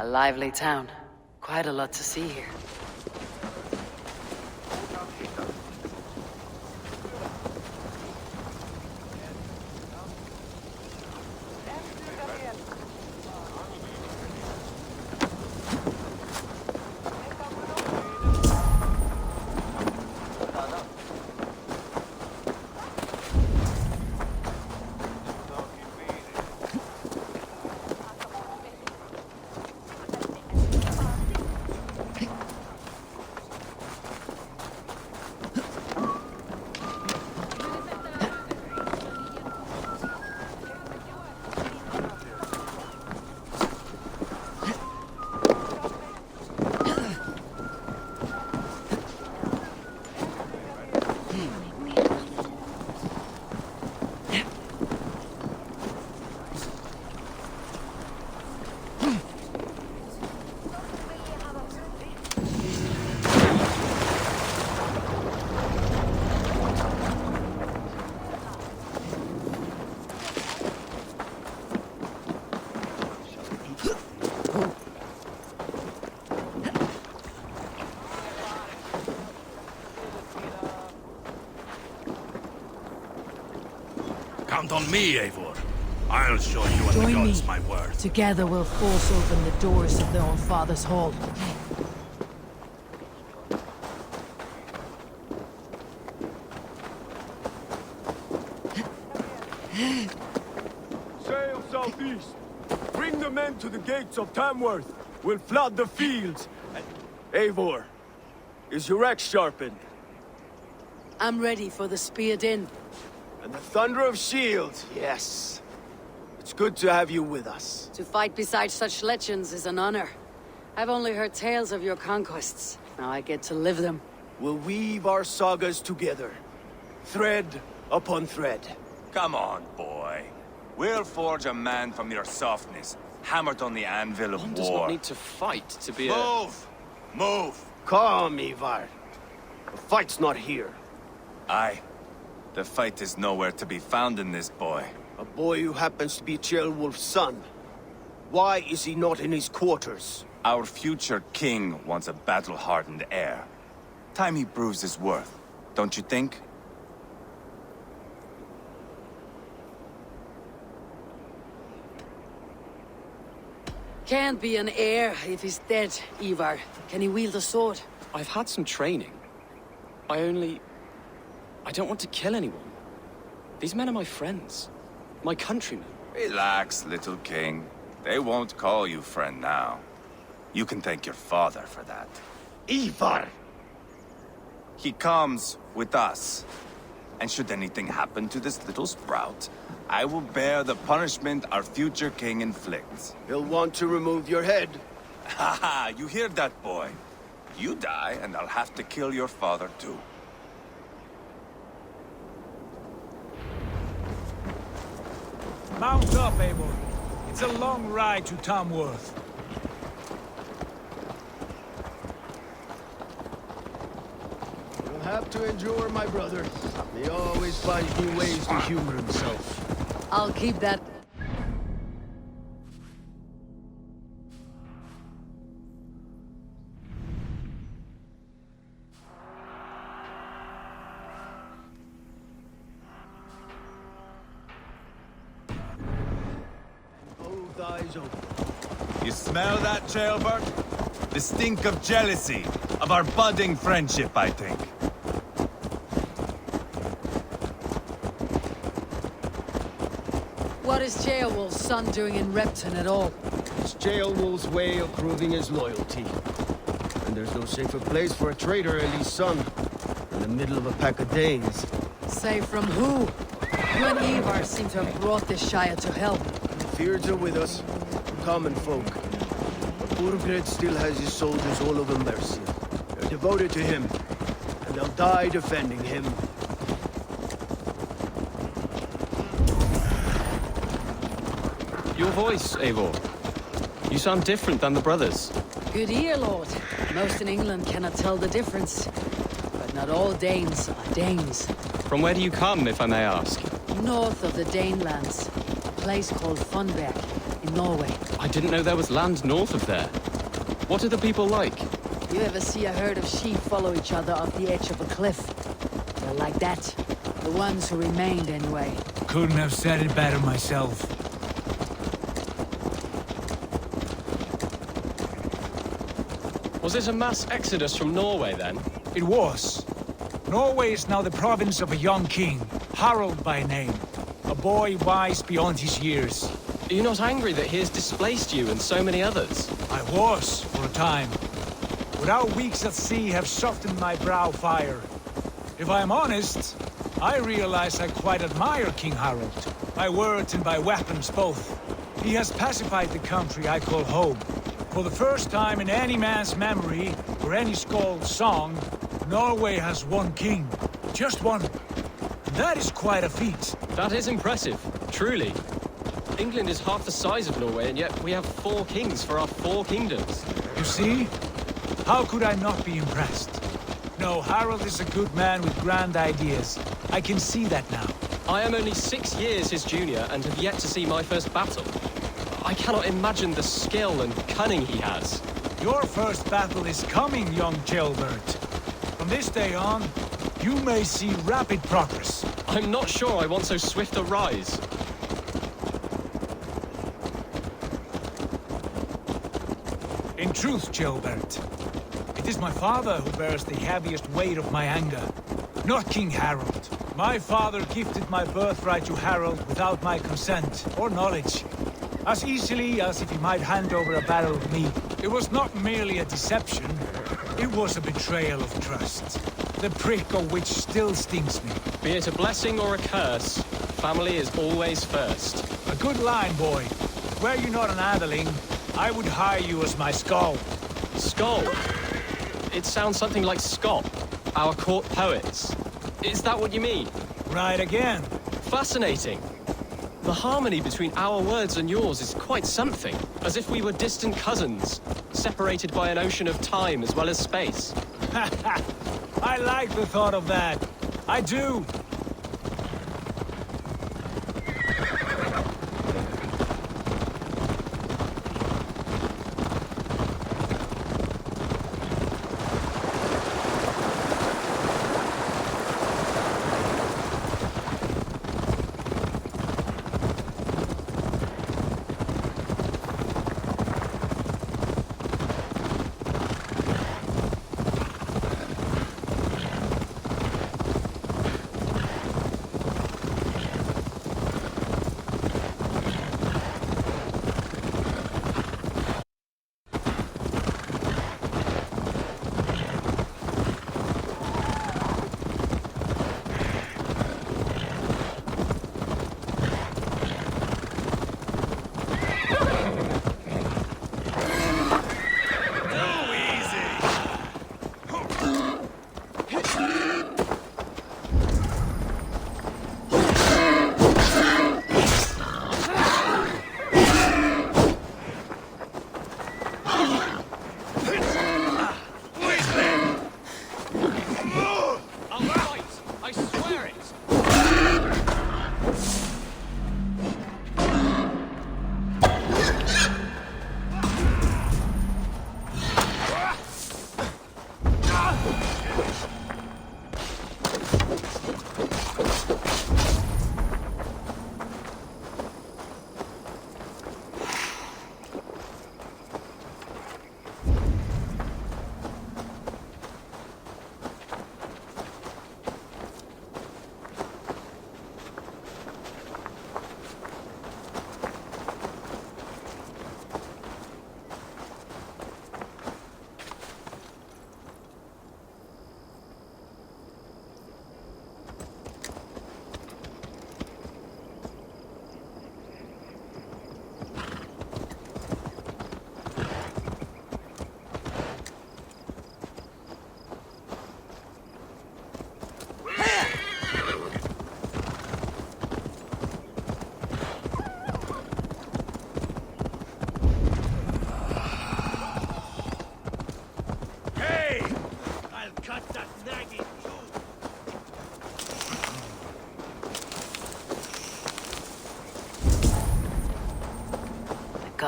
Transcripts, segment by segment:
A lively town. Quite a lot to see here. Count on me, Eivor. I'll show you and the Join gods me. my worth. Together we'll force open the doors of the All-Father's Hall. Sail southeast. Bring the men to the gates of Tamworth. We'll flood the fields. Eivor, is your axe sharpened? I'm ready for the spear din. And the thunder of shields, yes. It's good to have you with us. To fight beside such legends is an honor. I've only heard tales of your conquests. Now I get to live them. We'll weave our sagas together. Thread upon thread. Come on, boy. We'll forge a man from your softness, hammered on the anvil of One war. does not need to fight to be a... Move! Move! Calm, Ivar. The fight's not here. Aye. The fight is nowhere to be found in this boy. A boy who happens to be Ceolwulf's son. Why is he not in his quarters? Our future king wants a battle-hardened heir. Time he proves his worth, don't you think? Can't be an heir if he's dead, Ivar. Can he wield a sword? I've had some training. I don't want to kill anyone. These men are my friends. My countrymen. Relax, little king. They won't call you friend now. You can thank your father for that. Ivar! He comes with us. And should anything happen to this little sprout, I will bear the punishment our future king inflicts. He'll want to remove your head. Haha, you hear that, boy? You die, and I'll have to kill your father, too. Mount up, Eivor. It's a long ride to Tamworth. You'll have to endure, my brother. He always finds new ways to humor himself. I'll keep that. Both eyes open. You smell that, Ceolbert? The stink of jealousy, of our budding friendship, I think. What is Ceolwulf's son doing in Repton at all? It's Ceolwulf's way of proving his loyalty. And there's no safer place for a traitor, Eli's son, in the middle of a pack of Danes. Save from who? You and Ivar seem to have brought this Shire to help. The Fyrds are with us, common folk. But Burgred still has his soldiers all over Mercia. They're devoted to him, and they'll die defending him. Your voice, Eivor. You sound different than the brothers. Good ear, Lord. Most in England cannot tell the difference. But not all Danes are Danes. From where do you come, if I may ask? North of the Danelands, a place called Funberg. in Norway. I didn't know there was land north of there. What are the people like? You ever see a herd of sheep follow each other off the edge of a cliff? They're like that. The ones who remained, anyway. Couldn't have said it better myself. Was it a mass exodus from Norway then? It was. Norway is now the province of a young king, Harald by name. A boy wise beyond his years. Are you not angry that he has displaced you and so many others? I was, for a time. But our weeks at sea have softened my brow fire. If I am honest, I realize I quite admire King Harald. By words and by weapons both. He has pacified the country I call home. For the first time in any man's memory, or any skald's song, Norway has one king. Just one. And that is quite a feat. That is impressive, truly. England is half the size of Norway, and yet we have 4 kings for our 4 kingdoms. You see? How could I not be impressed? No, Harald is a good man with grand ideas. I can see that now. I am only 6 years his junior and have yet to see my first battle. I cannot imagine the skill and cunning he has. Your first battle is coming, young Gilbert. From this day on, you may see rapid progress. I'm not sure I want so swift a rise. In truth, Gilbert, it is my father who bears the heaviest weight of my anger, not King Harald. My father gifted my birthright to Harald without my consent or knowledge, as easily as if he might hand over a barrel of meat. It was not merely a deception, it was a betrayal of trust, the prick of which still stings me. Be it a blessing or a curse, family is always first. A good line, boy. Were you not an atheling, I would hire you as my skald. Skald? It sounds something like Scott, our court poets. Is that what you mean? Right again. Fascinating. The harmony between our words and yours is quite something. As if we were distant cousins, separated by an ocean of time as well as space. I like the thought of that. I do.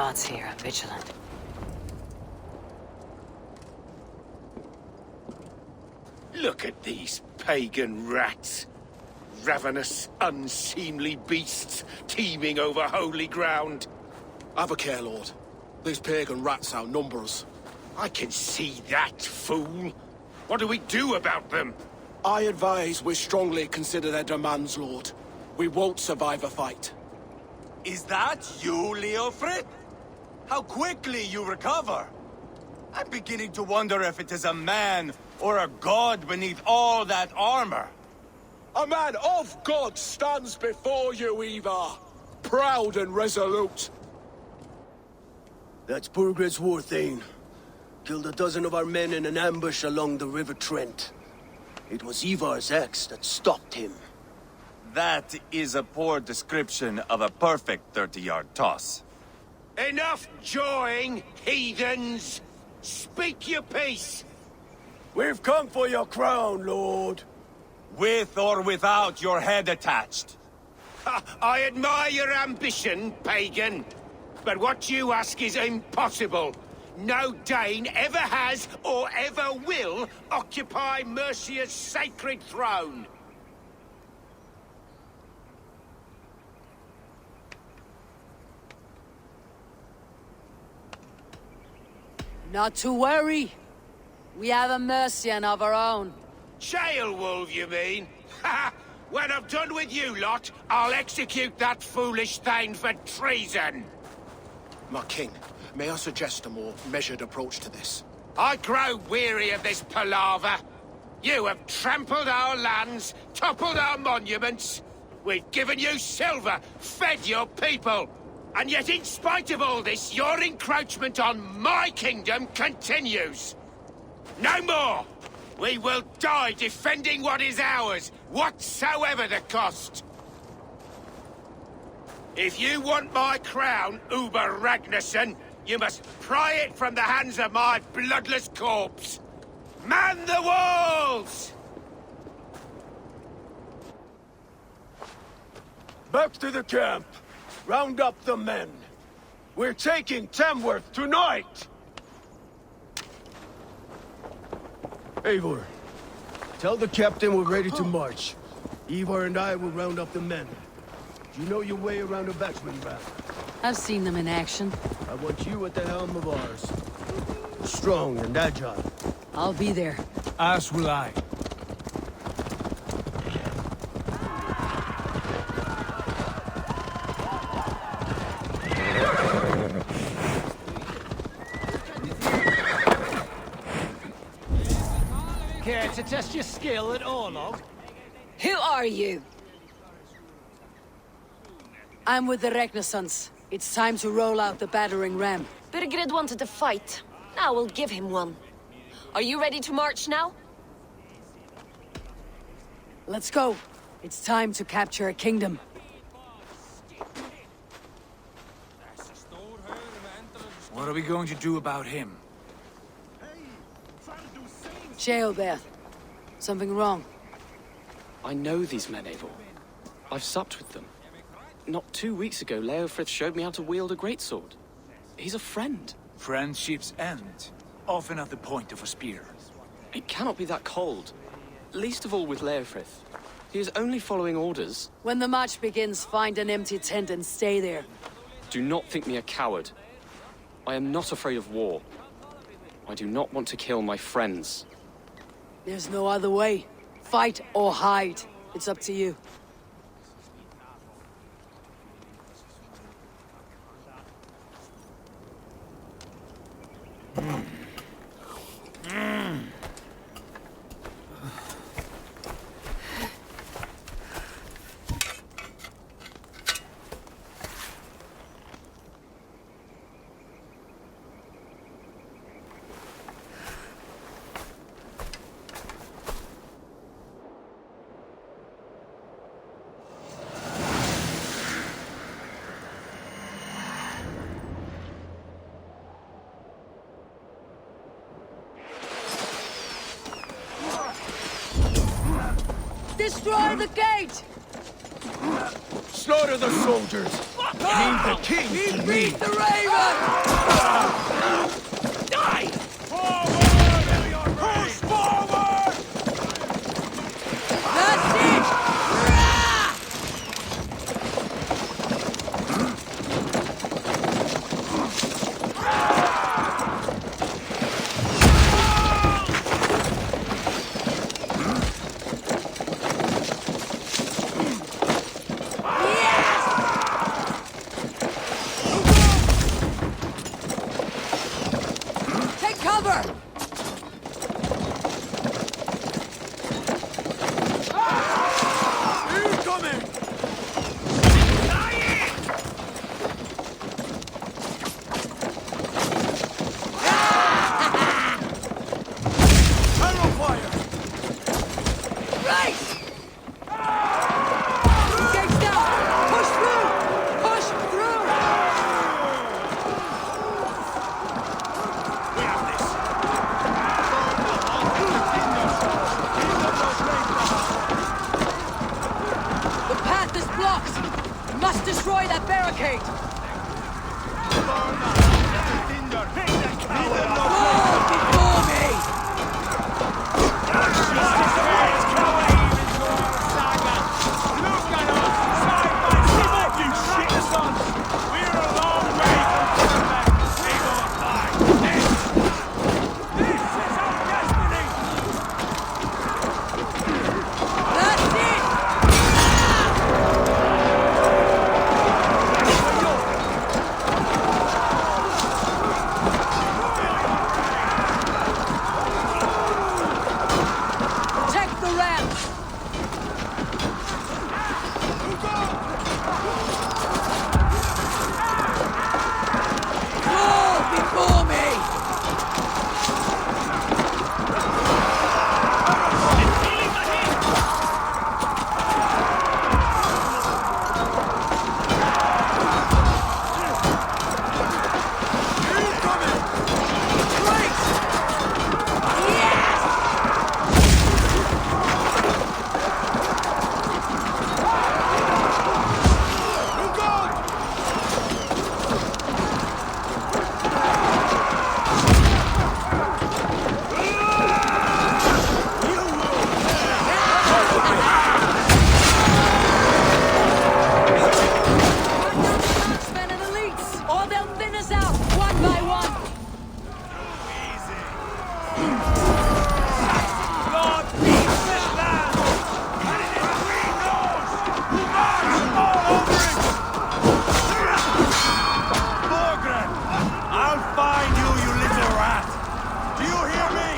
guards here are vigilant. Look at these pagan rats. Ravenous, unseemly beasts teeming over holy ground. Have a care, Lord. These pagan rats outnumber us. I can see that, fool. What do we do about them? I advise we strongly consider their demands, Lord. We won't survive a fight. Is that you, Leofrid? How quickly you recover! I'm beginning to wonder if it is a man or a god beneath all that armor. A man of God stands before you, Ivar. Proud and resolute. That's Burgred's war thane. Killed a dozen of our men in an ambush along the River Trent. It was Ivar's axe that stopped him. That is a poor description of a perfect 30-yard toss. Enough jawing, heathens! Speak your piece! We've come for your crown, Lord. With or without your head attached. Ha, I admire your ambition, pagan. But what you ask is impossible. No Dane ever has or ever will occupy Mercia's sacred throne. Not to worry. We have a Mercian of our own. Sheolwulf, you mean? Ha! When I'm done with you lot, I'll execute that foolish thing for treason. My king, may I suggest a more measured approach to this? I grow weary of this palaver. You have trampled our lands, toppled our monuments. We've given you silver, fed your people. And yet in spite of all this, your encroachment on my kingdom continues. No more! We will die defending what is ours, whatsoever the cost. If you want my crown, Uber Ragnarsson, you must pry it from the hands of my bloodless corpse. Man the walls! Back to the camp. Round up the men. We're taking Tamworth tonight! Eivor, tell the captain we're ready to march. Ivar and I will round up the men. You know your way around a batsman ramp. I've seen them in action. I want you at the helm of ours. Strong and agile. I'll be there. As will I. Care to test your skill at Orlog? Who are you? I'm with the Ragnarsons. It's time to roll out the battering ram. Birgrid wanted to fight. Now we'll give him one. Are you ready to march now? Let's go. It's time to capture a kingdom. What are we going to do about him? Sheolbeth. Something wrong? I know these men, Eivor. I've supped with them. Not 2 weeks ago, Leofrith showed me how to wield a greatsword. He's a friend. Friendships end, often at the point of a spear. It cannot be that cold. Least of all with Leofrith. He is only following orders. When the march begins, find an empty tent and stay there. Do not think me a coward. I am not afraid of war. I do not want to kill my friends. There's no other way. Fight or hide. It's up to you. Destroy the gate! Slaughter the soldiers! Leave the king to me! Beat the raven! Die! Push forward! That's it! Take cover! Incoming! Arrow fire! Right! Gates down! Push through! Push through! We have this. The path is blocked! We must destroy that barricade! Fall before me! That's it! Protect the ramp! Fall before me! Marksmen and elites, or they'll thin us out one by one. Lord, peace this land! And it is we Norse who march all over it! Borgren! I'll find you, you little rat! Do you hear me?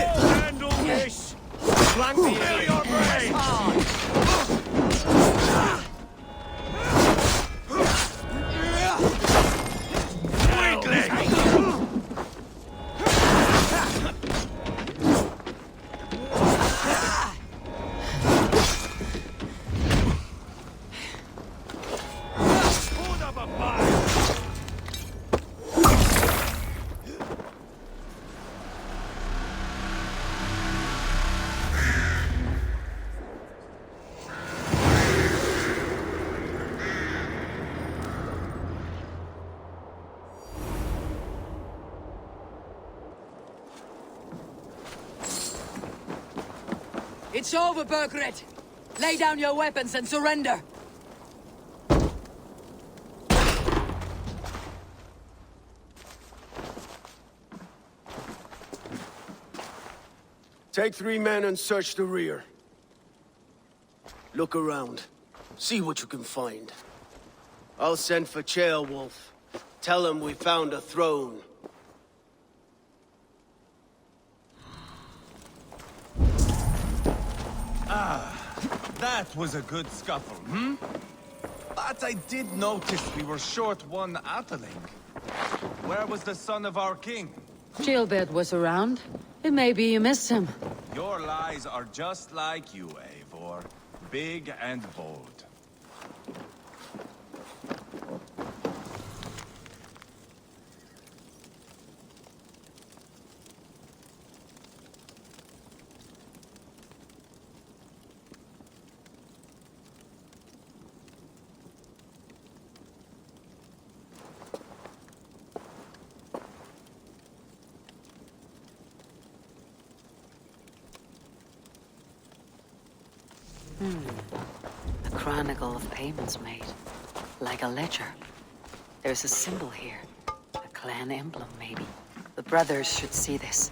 Handle this! Flank the Fill enemy. your brains! It's over, Burgred! Lay down your weapons and surrender! Take 3 men and search the rear. Look around. See what you can find. I'll send for Ceolwulf. Tell him we found a throne. That was a good scuffle, hmm? But I did notice we were short one atheling. Where was the son of our king? Gilbert was around. It may be you missed him. Your lies are just like you, Eivor. Big and bold. A chronicle of payments made. Like a ledger. There's a symbol here. A clan emblem, maybe. The brothers should see this.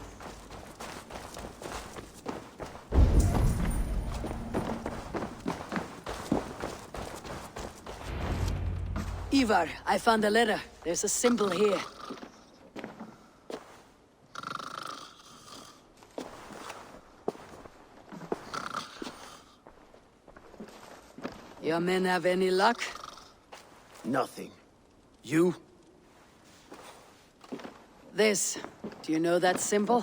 Ivar, I found a letter. There's a symbol here. Your men have any luck? Nothing. You? This. Do you know that symbol?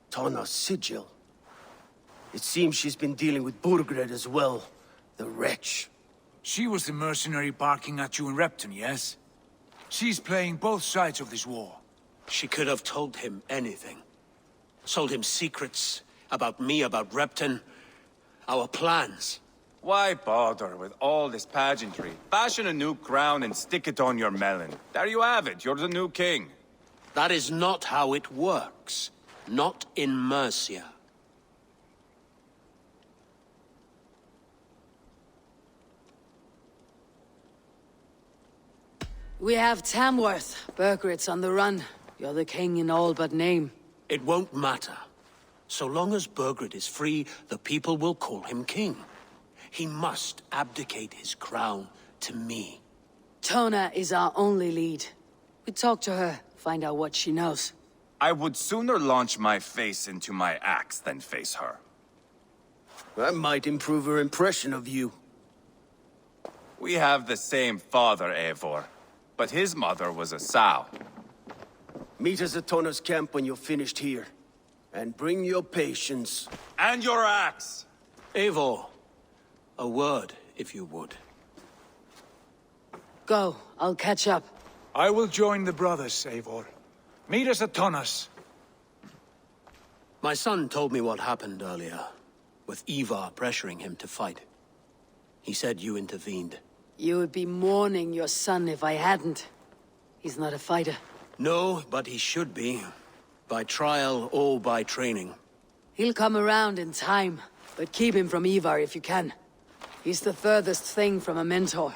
Tana's sigil. It seems she's been dealing with Burgred as well. The wretch. She was the mercenary barking at you in Repton, yes? She's playing both sides of this war. She could have told him anything. Sold him secrets about me, about Repton, our plans. Why bother with all this pageantry? Fashion a new crown and stick it on your melon. There you have it, you're the new king. That is not how it works. Not in Mercia. We have Tamworth. Burgred's on the run. You're the king in all but name. It won't matter. So long as Burgred is free, the people will call him king. He must abdicate his crown to me. Tona is our only lead. We talk to her, find out what she knows. I would sooner launch my face into my axe than face her. That might improve her impression of you. We have the same father, Eivor. But his mother was a sow. Meet us at Tona's camp when you're finished here. And bring your patience. And your axe! Eivor, a word, if you would. Go, I'll catch up. I will join the brothers, Eivor. Meet us at Tonas. My son told me what happened earlier, with Ivar pressuring him to fight. He said you intervened. You would be mourning your son if I hadn't. He's not a fighter. No, but he should be. By trial or by training. He'll come around in time, but keep him from Ivar if you can. He's the furthest thing from a mentor.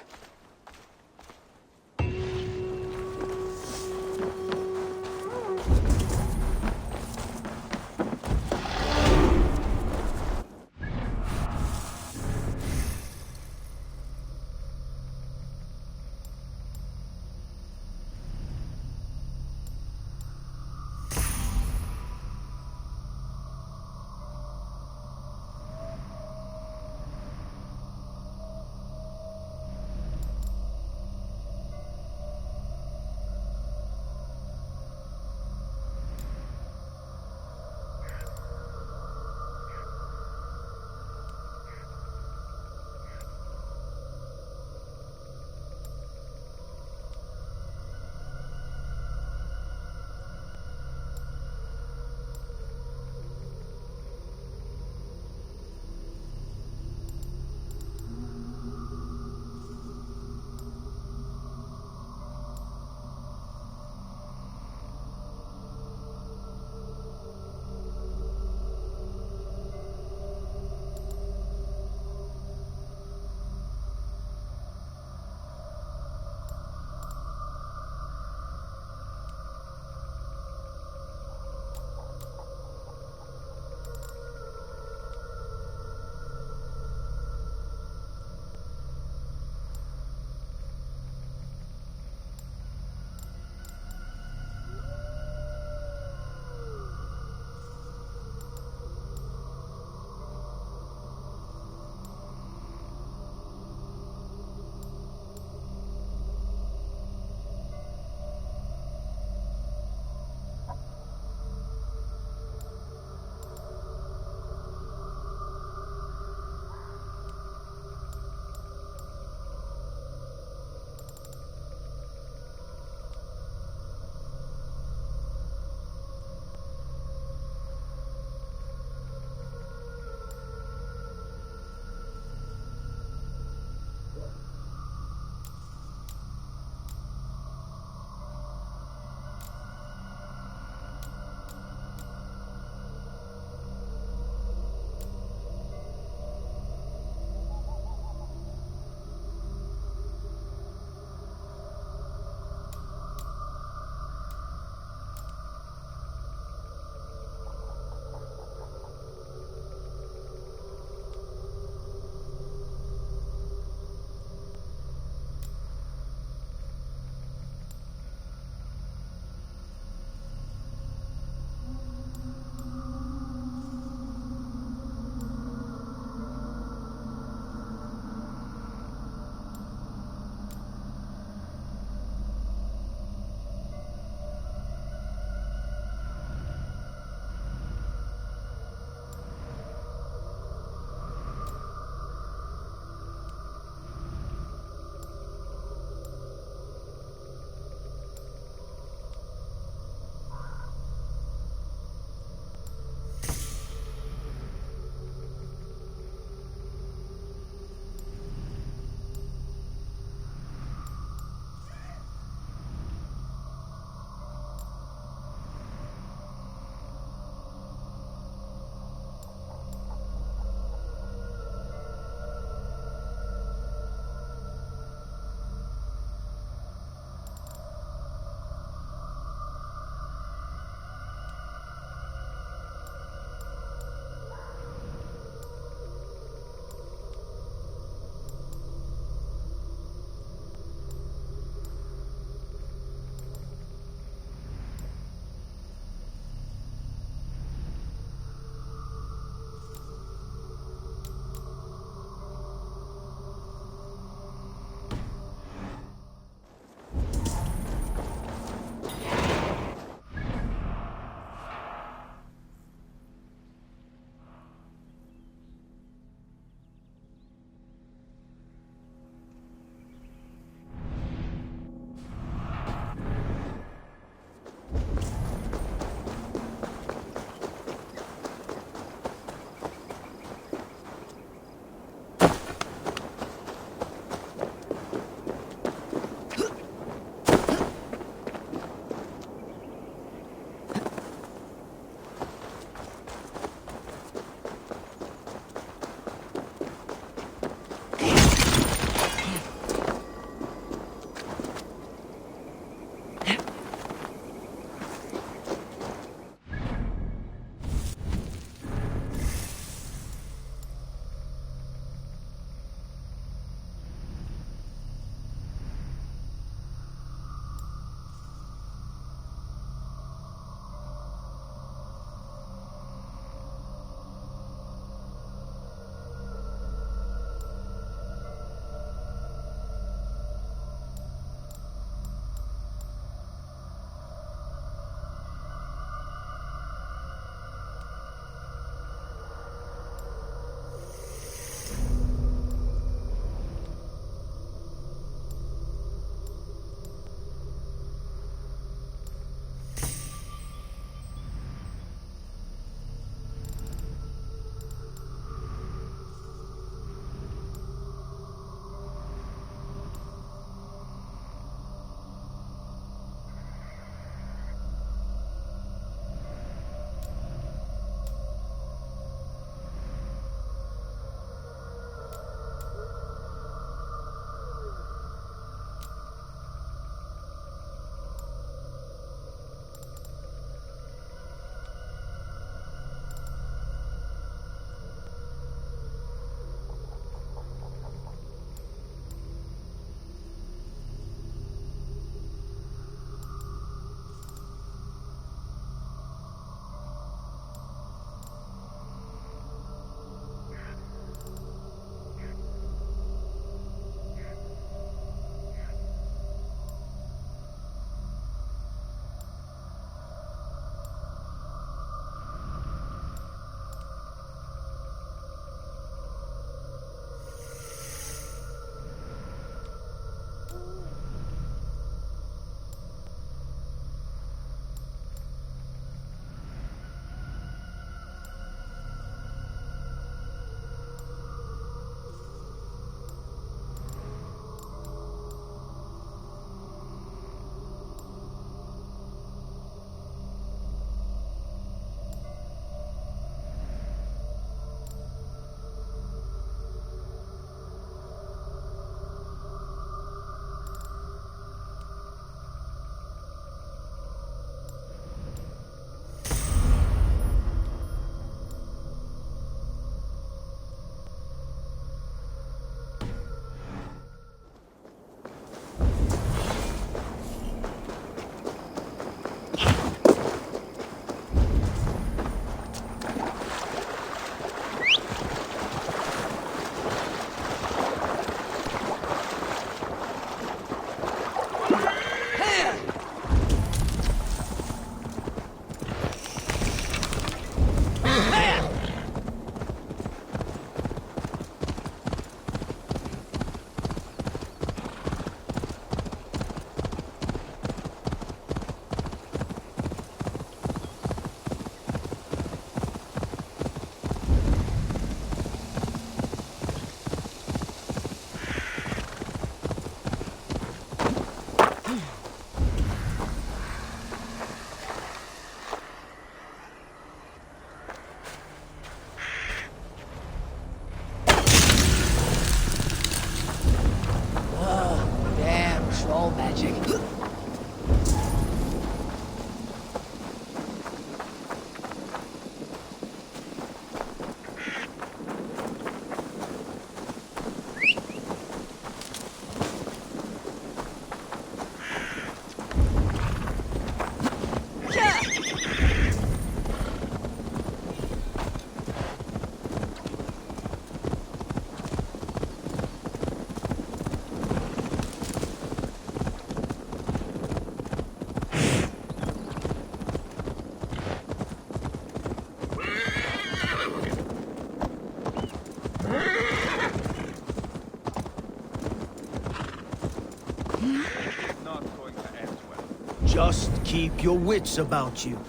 is not going to end well. Just keep your wits about you.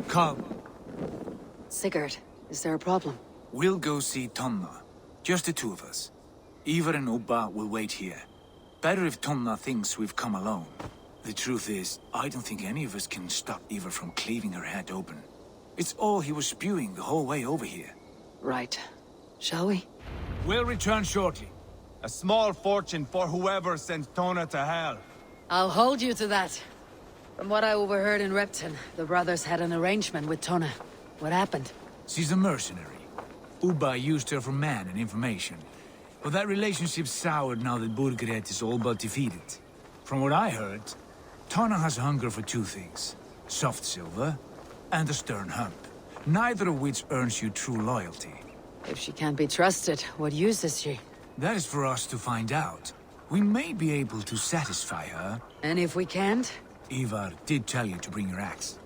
Come. Sigurd, is there a problem? We'll go see Tonna. Just the two of us. Ivar and Ubba will wait here. Better if Tonna thinks we've come alone. The truth is, I don't think any of us can stop Ivar from cleaving her head open. It's all he was spewing the whole way over here. Right. Shall we? We'll return shortly. A small fortune for whoever sent Tona to hell. I'll hold you to that. From what I overheard in Repton, the brothers had an arrangement with Tona. What happened? She's a mercenary. Ubba used her for man and information. But that relationship soured now that Burgred is all but defeated. From what I heard, Tonna has hunger for two things. Soft silver and a stern hump. Neither of which earns you true loyalty. If she can't be trusted, what use is she? That is for us to find out. We may be able to satisfy her. And if we can't? Ivar did tell you to bring your axe.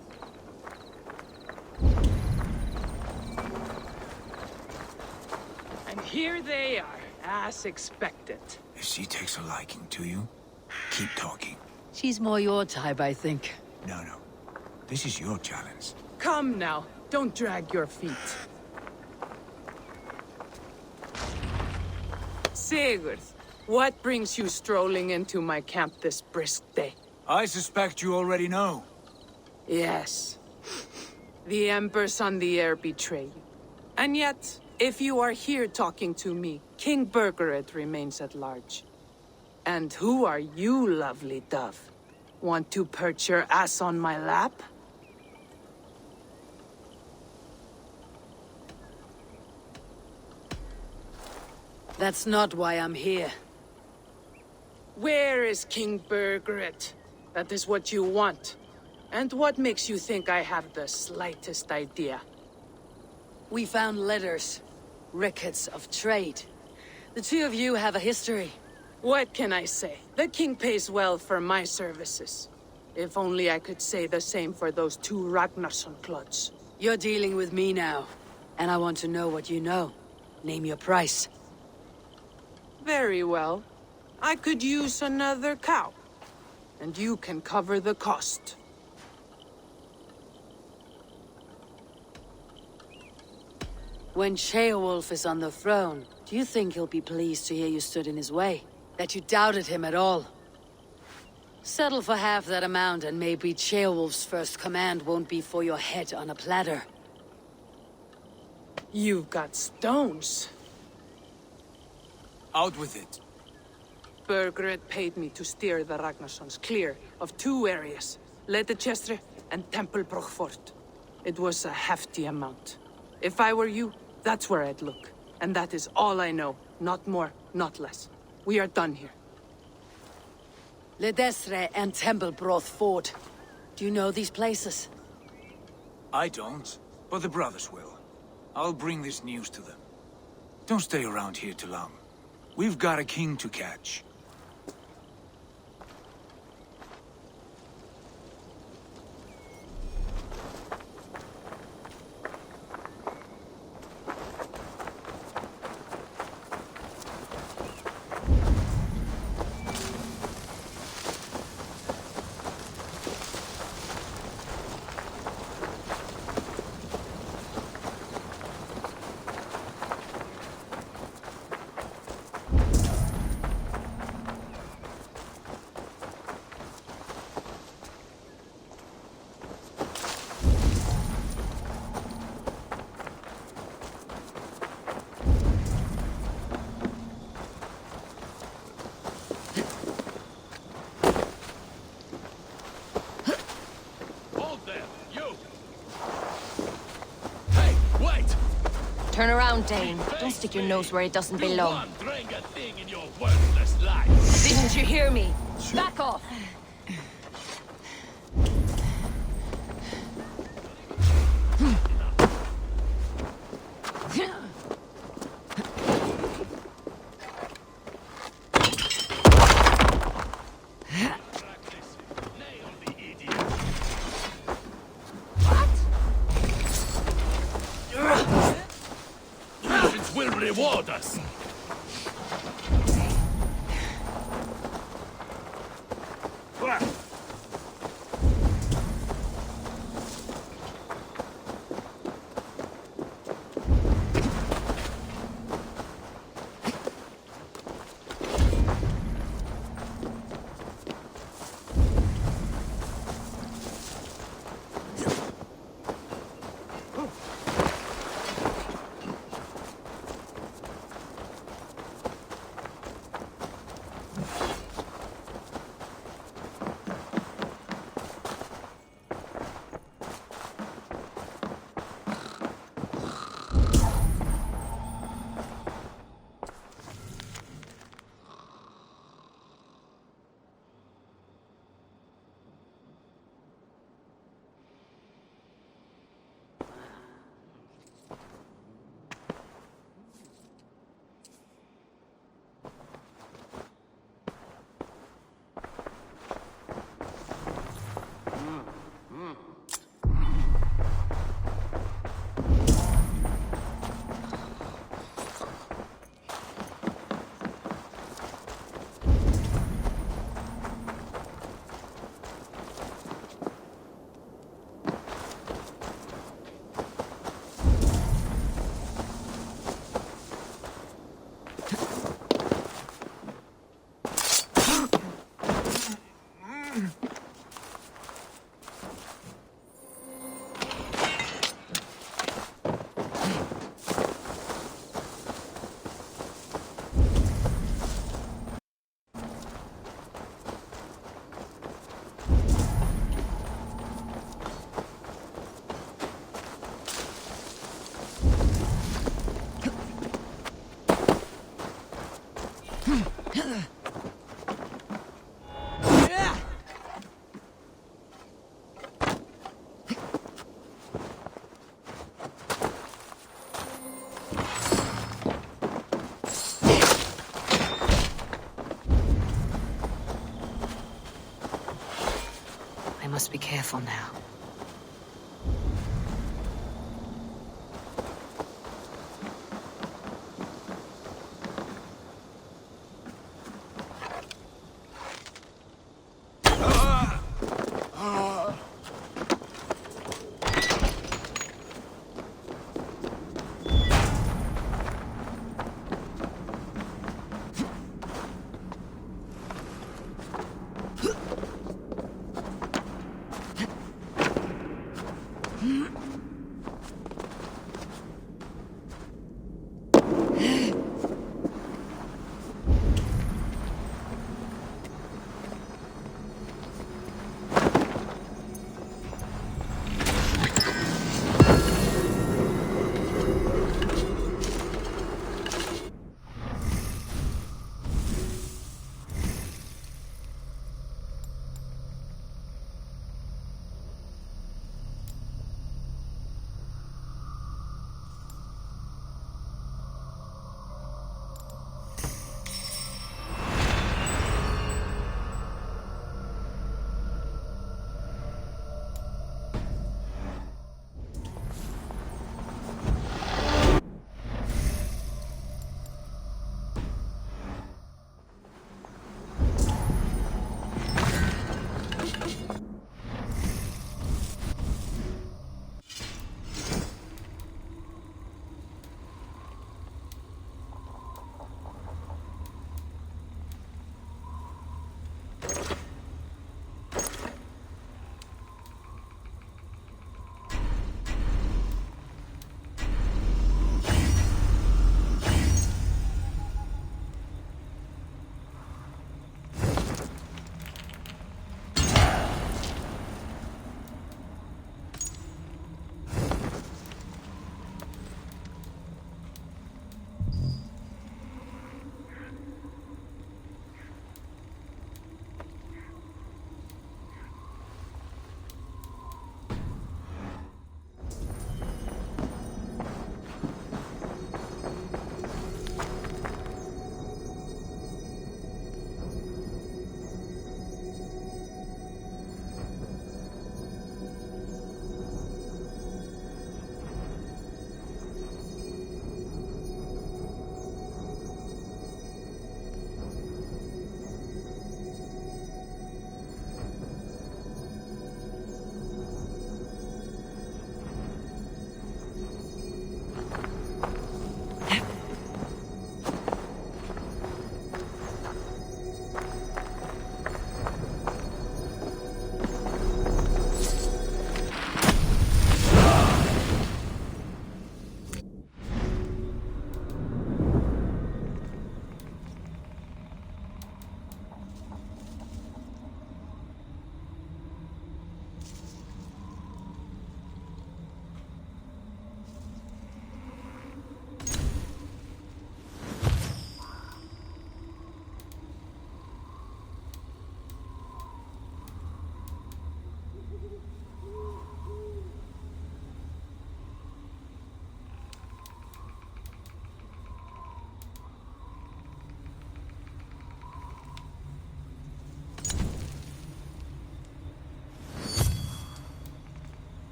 And here they are, as expected. If she takes a liking to you, keep talking. She's more your type, I think. No. This is your challenge. Come now, don't drag your feet. Sigurd, what brings you strolling into my camp this brisk day? I suspect you already know. Yes. The Embers on the air betrayed you. And yet, if you are here talking to me, King Burgred remains at large. And who are you, lovely dove? Want to perch your ass on my lap? That's not why I'm here. Where is King Burgred? That is what you want. And what makes you think I have the slightest idea? We found letters. Records of trade. The two of you have a history. What can I say? The king pays well for my services. If only I could say the same for those two Ragnarsson clods. You're dealing with me now. And I want to know what you know. Name your price. Very well. I could use another cow. And you can cover the cost. When Ceolwulf is on the throne, do you think he'll be pleased to hear you stood in his way? That you doubted him at all? Settle for half that amount and maybe Ceolwulf's first command won't be for your head on a platter. You've got stones. Out with it. Burgred paid me to steer the Ragnarssons clear of two areas, Ledechestre and Temple Brochfort. It was a hefty amount. If I were you, that's where I'd look. And that is all I know. Not more, not less. We are done here. Ledestre and Templebroth Fort. Do you know these places? I don't, but the brothers will. I'll bring this news to them. Don't stay around here too long. We've got a king to catch. Turn around, Dane. Don't stick your nose where it doesn't belong. Didn't you hear me? Back off! Will reward us. I must be careful now.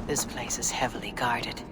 This place is heavily guarded.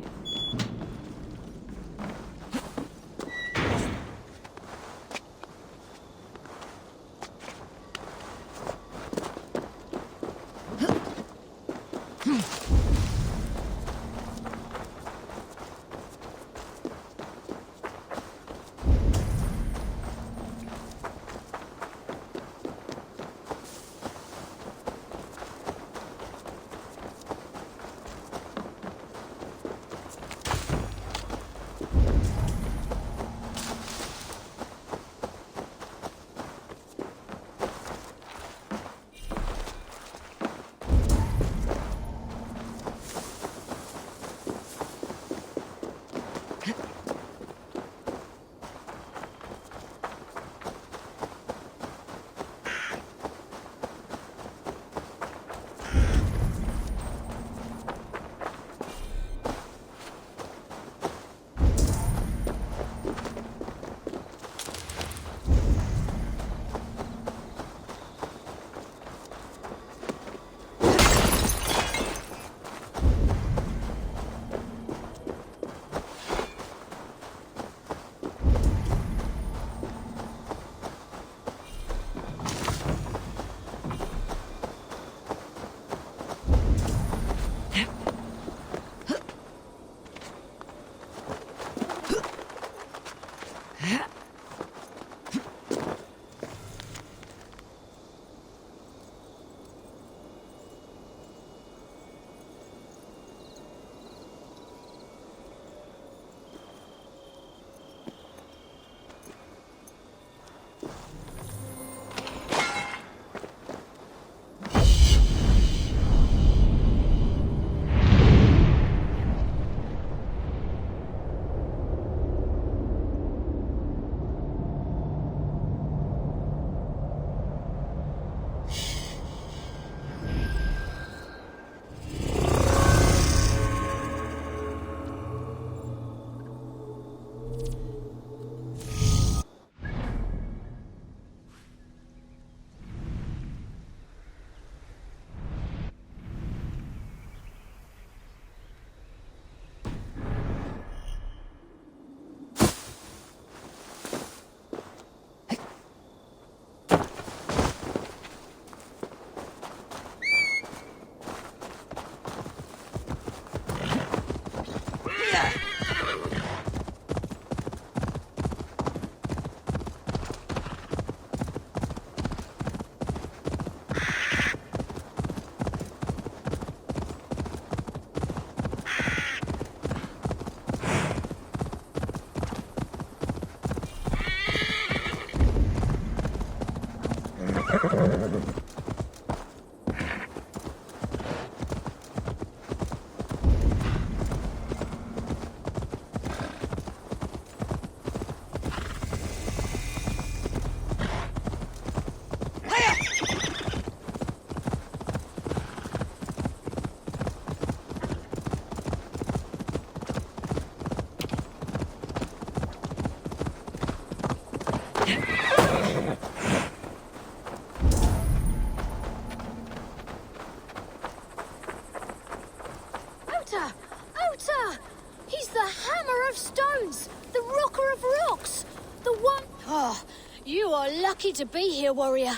Ota! Ota! He's the Hammer of Stones! The Rocker of Rocks! The one... Oh, you are lucky to be here, warrior.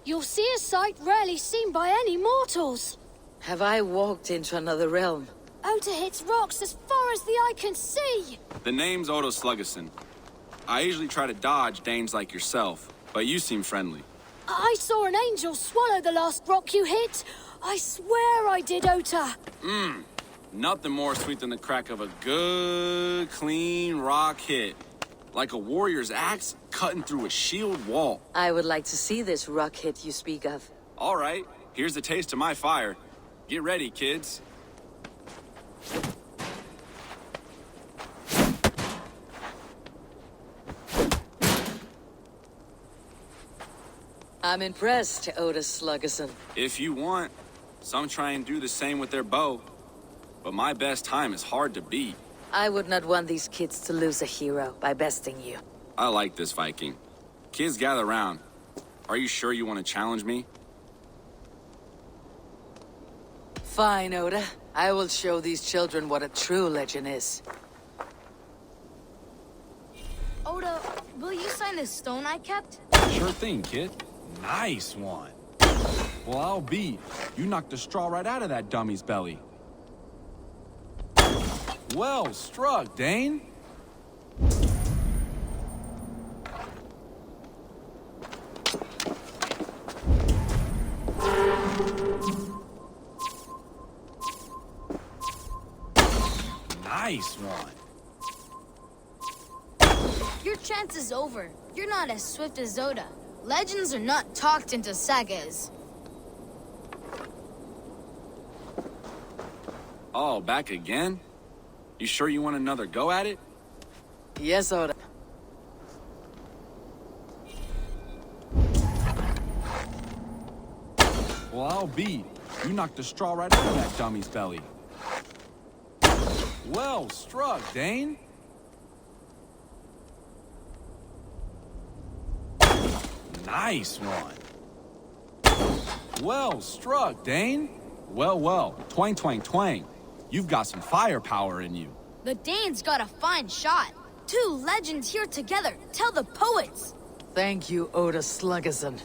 You'll see a sight rarely seen by any mortals. Have I walked into another realm? Ota hits rocks as far as the eye can see! The name's Odo Sluggerson. I usually try to dodge Danes like yourself, but you seem friendly. I saw an angel swallow the last rock you hit. I swear I did, Ota. Nothing more sweet than the crack of a good, clean rock hit. Like a warrior's axe cutting through a shield wall. I would like to see this rock hit you speak of. All right, here's a taste of my fire. Get ready, kids. I'm impressed, Oda Sluggerson. If you want, some try and do the same with their bow. But my best time is hard to beat. I would not want these kids to lose a hero by besting you. I like this, Viking. Kids, gather round. Are you sure you want to challenge me? Fine, Oda. I will show these children what a true legend is. Oda, will you sign this stone I kept? Sure thing, kid. Nice one. Well, I'll be. You knocked the straw right out of that dummy's belly. Well struck, Dane. Nice one. Your chance is over. You're not as swift as Oda. Legends are not talked into sagas. Oh, back again? You sure you want another go at it? Yes, Oda. Well, I'll be. You knocked the straw right out of that dummy's belly. Well struck, Dane. Nice one. Well struck, Dane. Well, twang, twang, twang. You've got some firepower in you. The Danes got a fine shot. Two legends here together. Tell the poets. Thank you, Oda Sluggerson.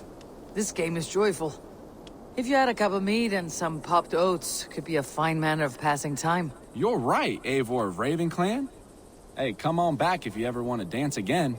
This game is joyful. If you had a cup of meat and some popped oats, could be a fine manner of passing time. You're right, Eivor of Ravenclan. Hey, come on back if you ever want to dance again.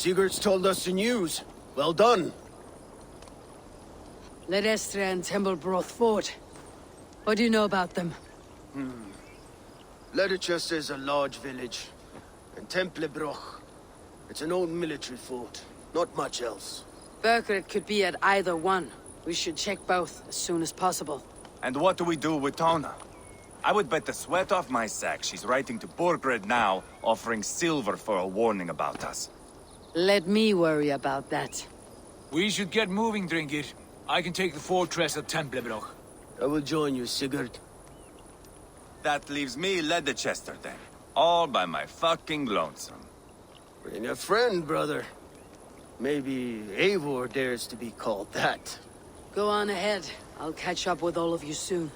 Sigurd's told us the news. Well done. Ledestre and Templebroth fought. What do you know about them? Leatherchester is a large village. And Templebroch, it's an old military fort. Not much else. Burgred could be at either one. We should check both as soon as possible. And what do we do with Tona? I would bet the sweat off my sack she's writing to Burgred now, offering silver for a warning about us. Let me worry about that. We should get moving, Drinkit. I can take the fortress of Templebroch. I will join you, Sigurd. That leaves me Leicester then. All by my fucking lonesome. Bring a friend, brother. Maybe Eivor dares to be called that. Go on ahead. I'll catch up with all of you soon.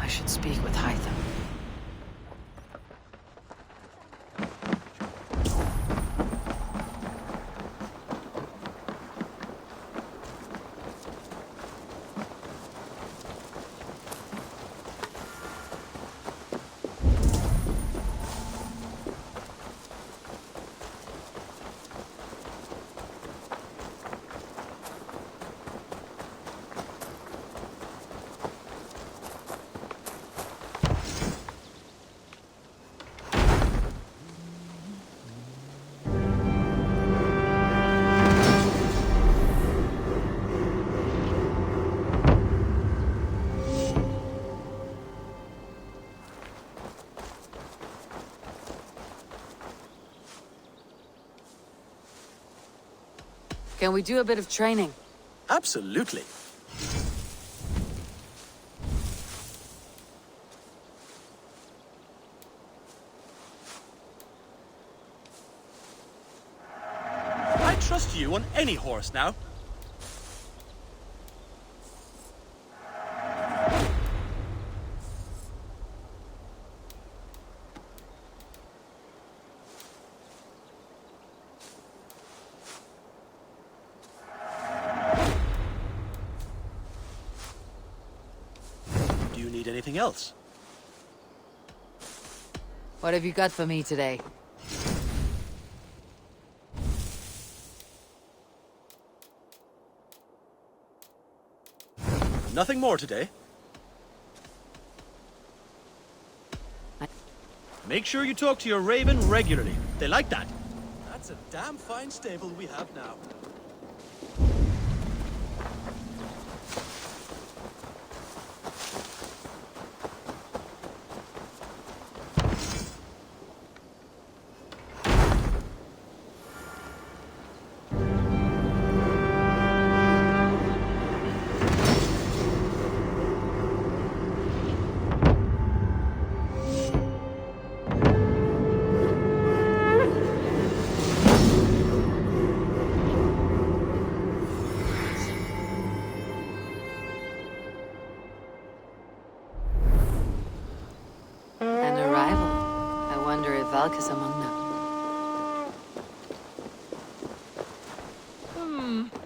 I should speak with Hytham. Can we do a bit of training? Absolutely. I trust you on any horse now. Anything else? What have you got for me today? Nothing more today. Make sure you talk to your raven regularly. They like that. That's a damn fine stable we have now. Valka's among them.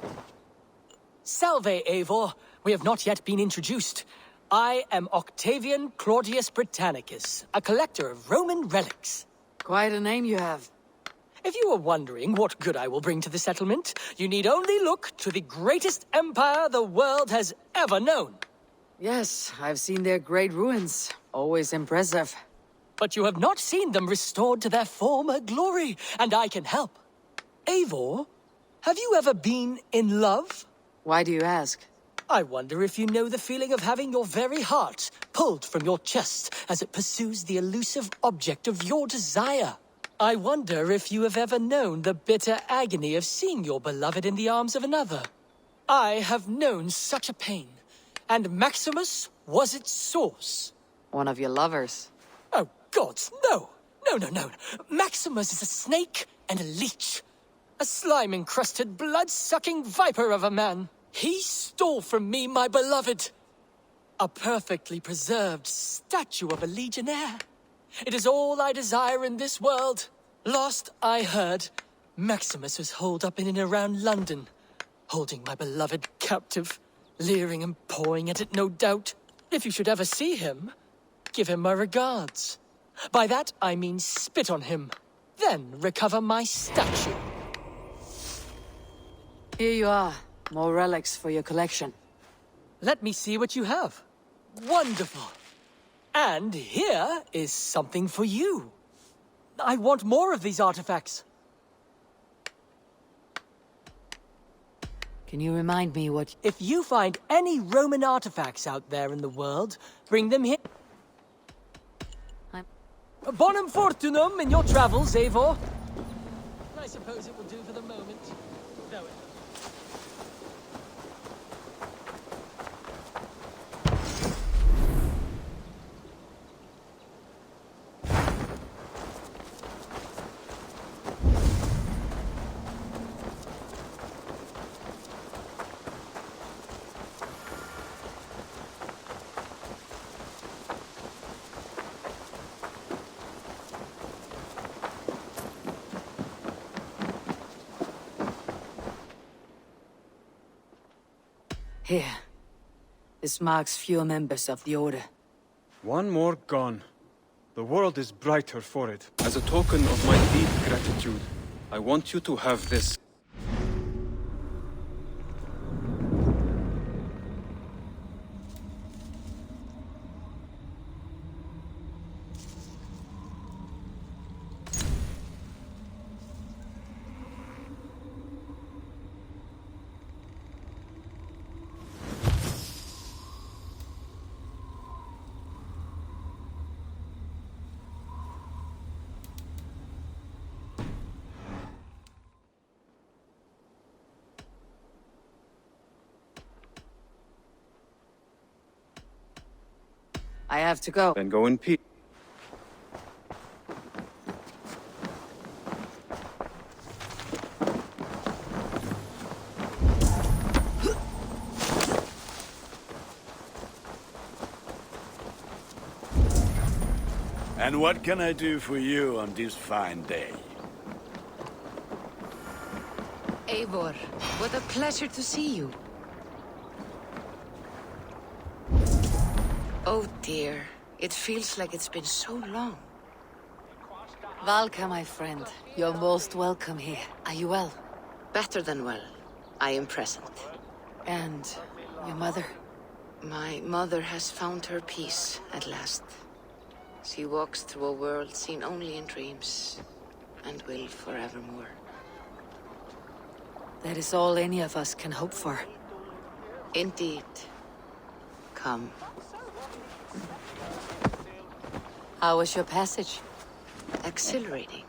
Salve, Eivor. We have not yet been introduced. I am Octavian Claudius Britannicus, a collector of Roman relics. Quite a name you have. If you are wondering what good I will bring to the settlement, you need only look to the greatest empire the world has ever known. Yes, I've seen their great ruins. Always impressive. But you have not seen them restored to their former glory, and I can help. Eivor, have you ever been in love? Why do you ask? I wonder if you know the feeling of having your very heart pulled from your chest as it pursues the elusive object of your desire. I wonder if you have ever known the bitter agony of seeing your beloved in the arms of another. I have known such a pain, and Maximus was its source. One of your lovers? Oh, gods, no! No. Maximus is a snake and a leech. A slime-encrusted, blood-sucking viper of a man. He stole from me my beloved. A perfectly preserved statue of a legionnaire. It is all I desire in this world. Last I heard, Maximus was holed up in and around London, holding my beloved captive, leering and pawing at it, no doubt. If you should ever see him, give him my regards. By that, I mean spit on him, then recover my statue. Here you are. More relics for your collection. Let me see what you have. Wonderful. And here is something for you. I want more of these artifacts. Can you remind me what... If you find any Roman artifacts out there in the world, bring them here. Bonum fortunum in your travels, Eivor. I suppose it will do for the moment. Though it... Here. This marks fewer members of the Order. One more gone. The world is brighter for it. As a token of my deep gratitude, I want you to have this. I have to go. Then go in peace. And what can I do for you on this fine day? Eivor, what a pleasure to see you. Oh dear, it feels like it's been so long. Valka, my friend, you're most welcome here. Are you well? Better than well. I am present. And your mother? My mother has found her peace at last. She walks through a world seen only in dreams, and will forevermore. That is all any of us can hope for. Indeed. Come. How was your passage? Exhilarating.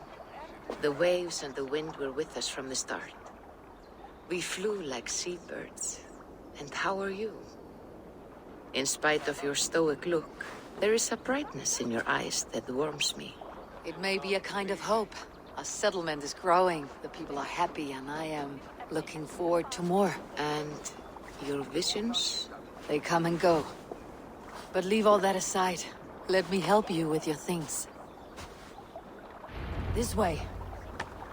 The waves and the wind were with us from the start. We flew like seabirds. And how are you? In spite of your stoic look, there is a brightness in your eyes that warms me. It may be a kind of hope. Our settlement is growing, the people are happy, and I am looking forward to more. And your visions? They come and go. But leave all that aside. Let me help you with your things. This way.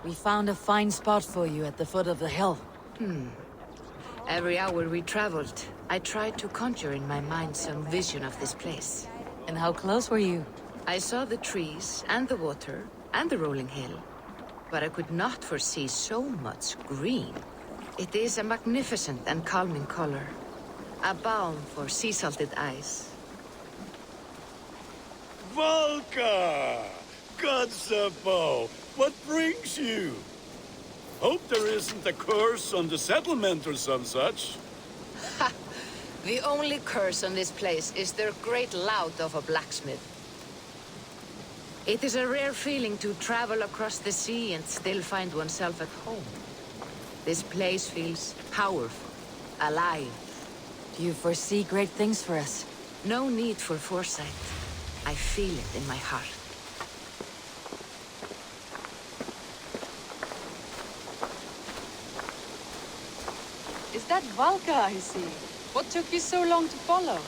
We found a fine spot for you at the foot of the hill. Every hour we traveled, I tried to conjure in my mind some vision of this place. And how close were you? I saw the trees, and the water, and the rolling hill. but I could not foresee so much green. It is a magnificent and calming color. A balm for sea-salted eyes. Valka! Godsapo! What brings you? Hope there isn't a curse on the settlement or some such. Ha! The only curse on this place is their great lout of a blacksmith. It is a rare feeling to travel across the sea and still find oneself at home. This place feels powerful, alive. Do you foresee great things for us? No need for foresight. I feel it in my heart. Is that Valka I see? What took you so long to follow?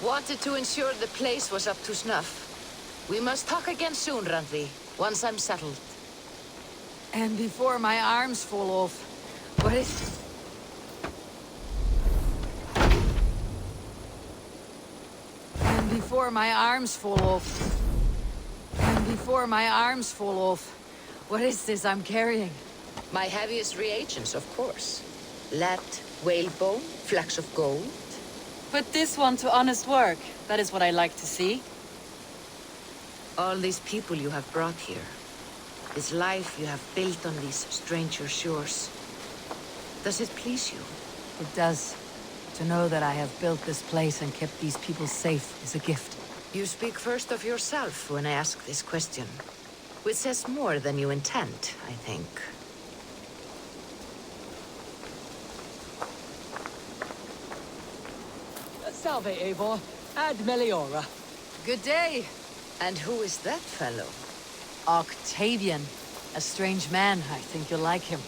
Wanted to ensure the place was up to snuff. We must talk again soon, Randvi, once I'm settled. And before my arms fall off, what is... And before my arms fall off... And before my arms fall off, what is this I'm carrying? My heaviest reagents, of course. Lead, whalebone, flecks of gold. Put this one to honest work. That is what I like to see. All these people you have brought here. This life you have built on these stranger shores. Does it please you? It does. To know that I have built this place and kept these people safe is a gift. You speak first of yourself when I ask this question. Which says more than you intend, I think. Salve, Eivor. Ad Meliora. Good day. And who is that fellow? Octavian. A strange man. I think you'll like him.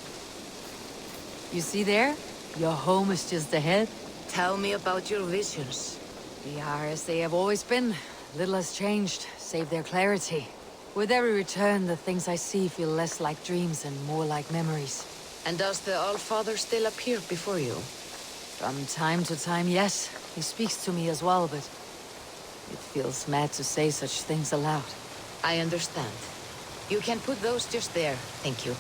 You see there? Your home is just ahead. Tell me about your visions. They are as they have always been. Little has changed, save their clarity. With every return, the things I see feel less like dreams and more like memories. And does the Allfather still appear before you? From time to time, yes. He speaks to me as well, but... it feels mad to say such things aloud. I understand. You can put those just there, thank you.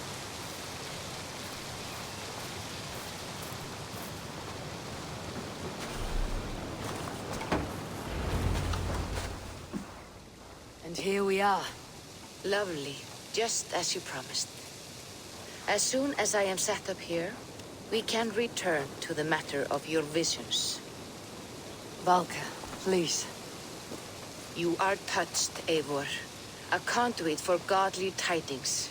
And here we are. Lovely, just as you promised. As soon as I am set up here, we can return to the matter of your visions. Valka, please. You are touched, Eivor. A conduit for godly tidings.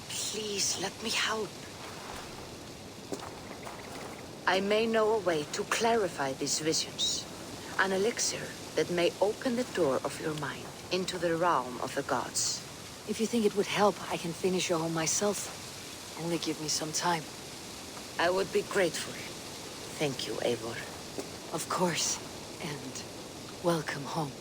Please, let me help. I may know a way to clarify these visions. An elixir that may open the door of your mind into the realm of the gods. If you think it would help, I can finish your home myself. Only give me some time. I would be grateful. Thank you, Eivor. Of course. And welcome home.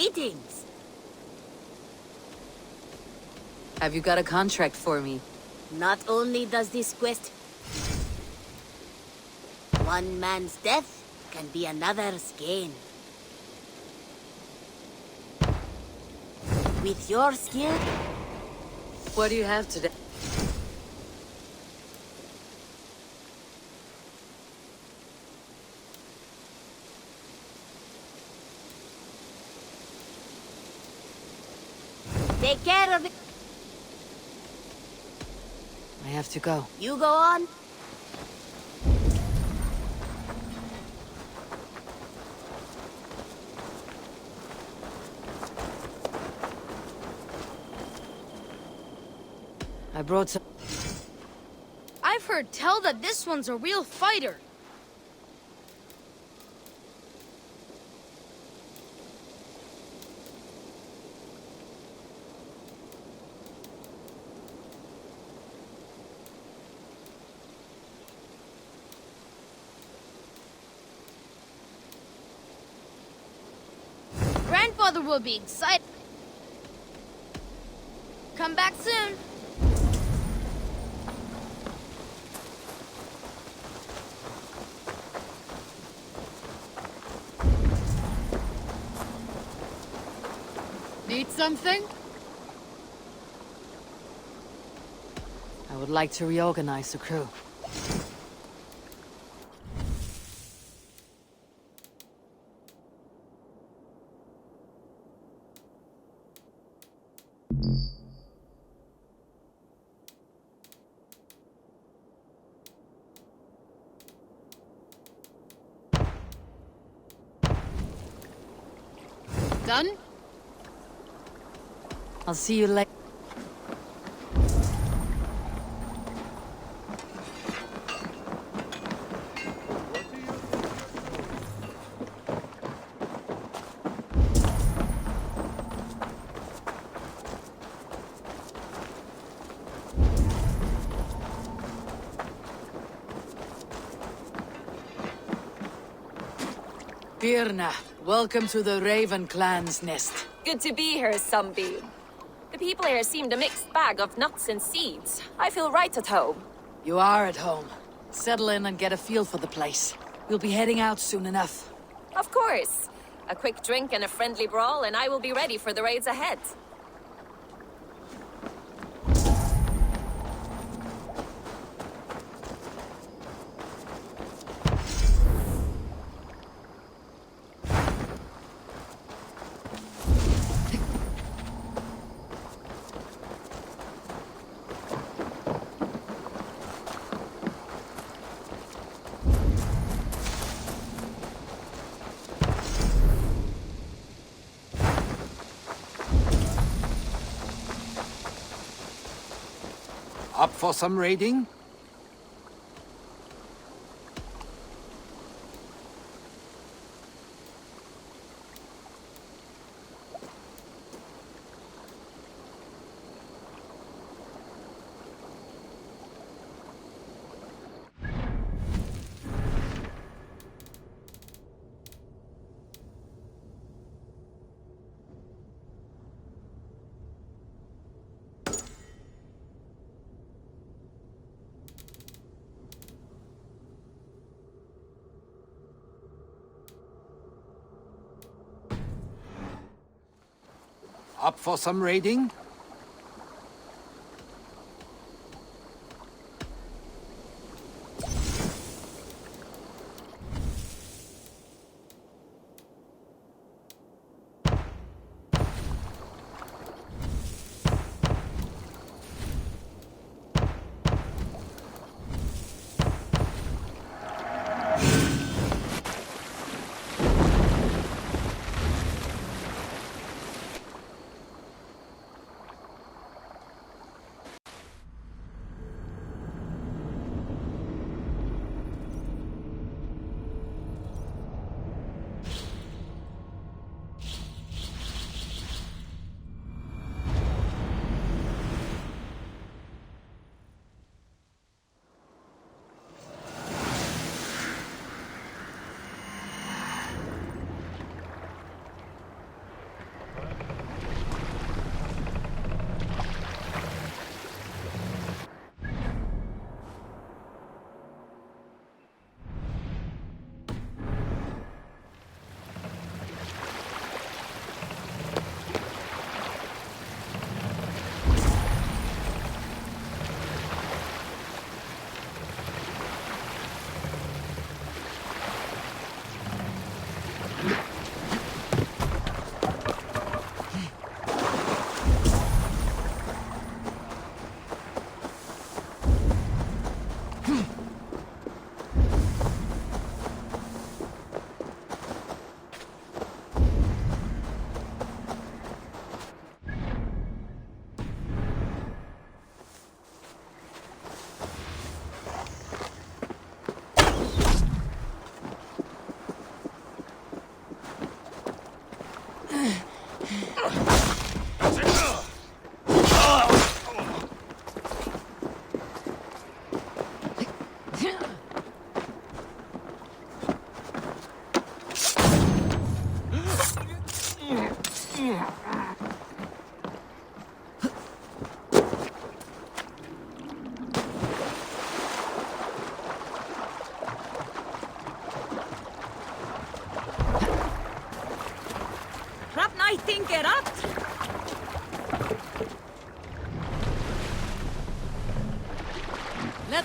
Greetings. Have you got a contract for me? Not only does this quest... One man's death can be another's gain. With your skill... What do you have today? Take care of it. I have to go. You go on. I brought some... I've heard tell that this one's a real fighter. Grandfather will be excited. Come back soon. Need something? I would like to reorganize the crew. Done? I'll see you later. Birna, welcome to the Raven Clan's nest. Good to be here, Sunbeam. The people here seemed a mixed bag of nuts and seeds. I feel right at home. You are at home. Settle in and get a feel for the place. We'll be heading out soon enough. Of course. A quick drink and a friendly brawl, and I will be ready for the raids ahead. Up for some raiding? Up for some raiding?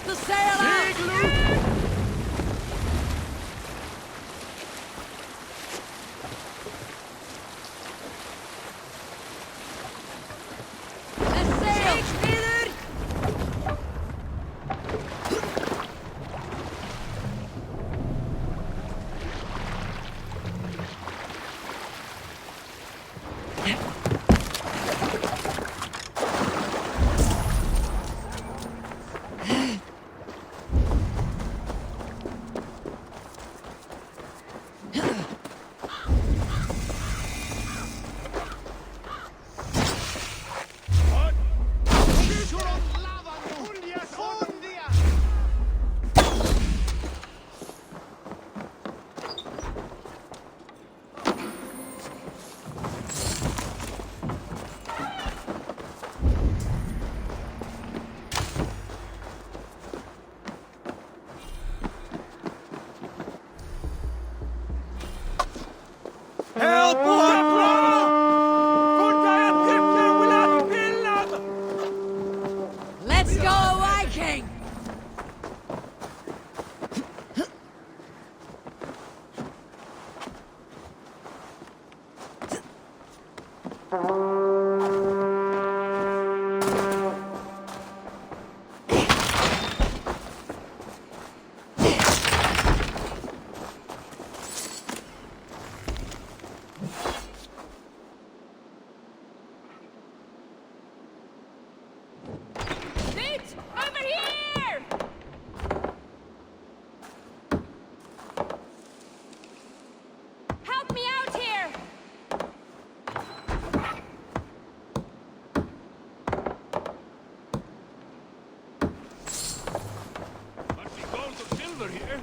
the sail out! Let's go away, King! Over here! Help me out here! Must be gold or silver here.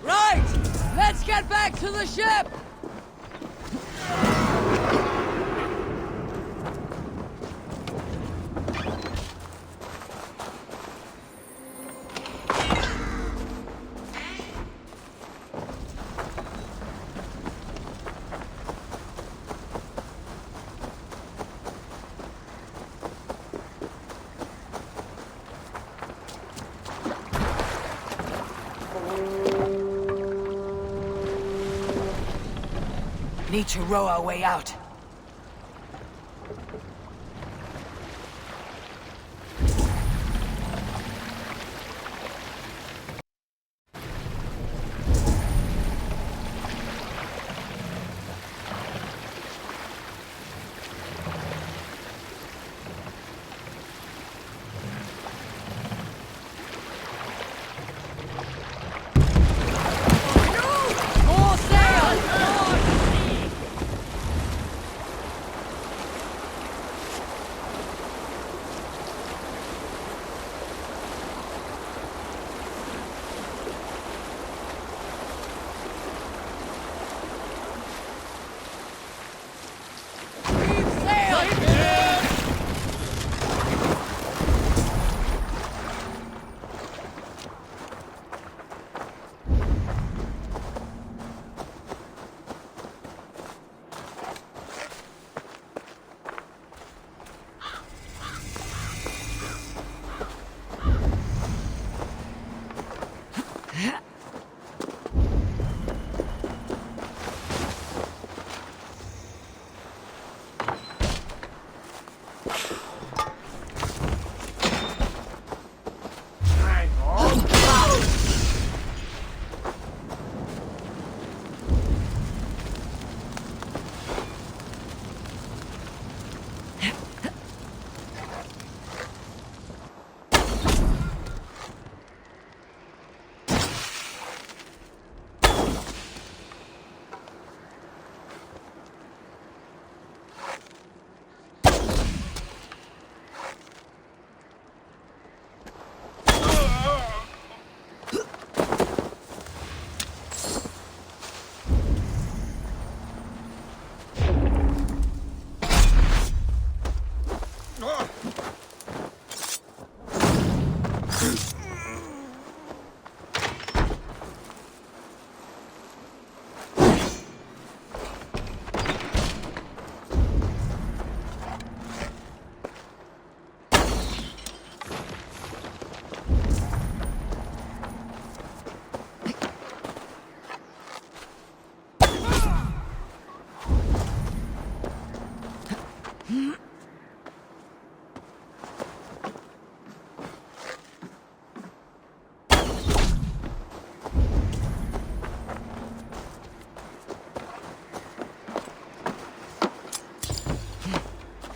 Right! Let's get back to the ship! Need to row our way out. More sail!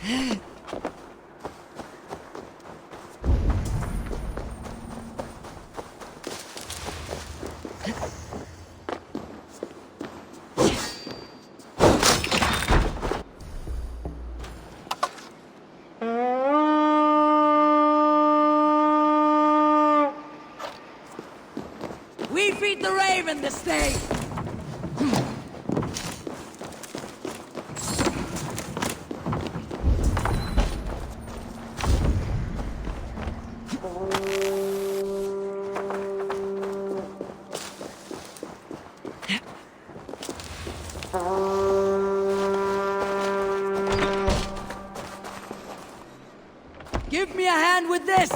We feed the raven this day! Give me a hand with this!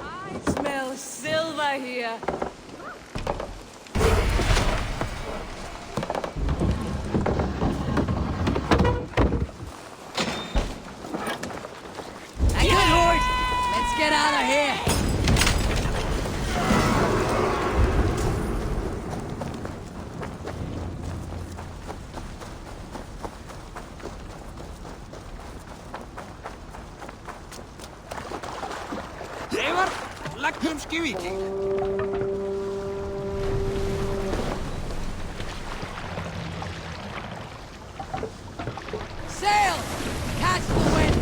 I smell silver here. Good horse! Let's get out of here! Eivor, leggjum skývíking. Sail! Catch the wind!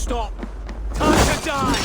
stop. Time to die!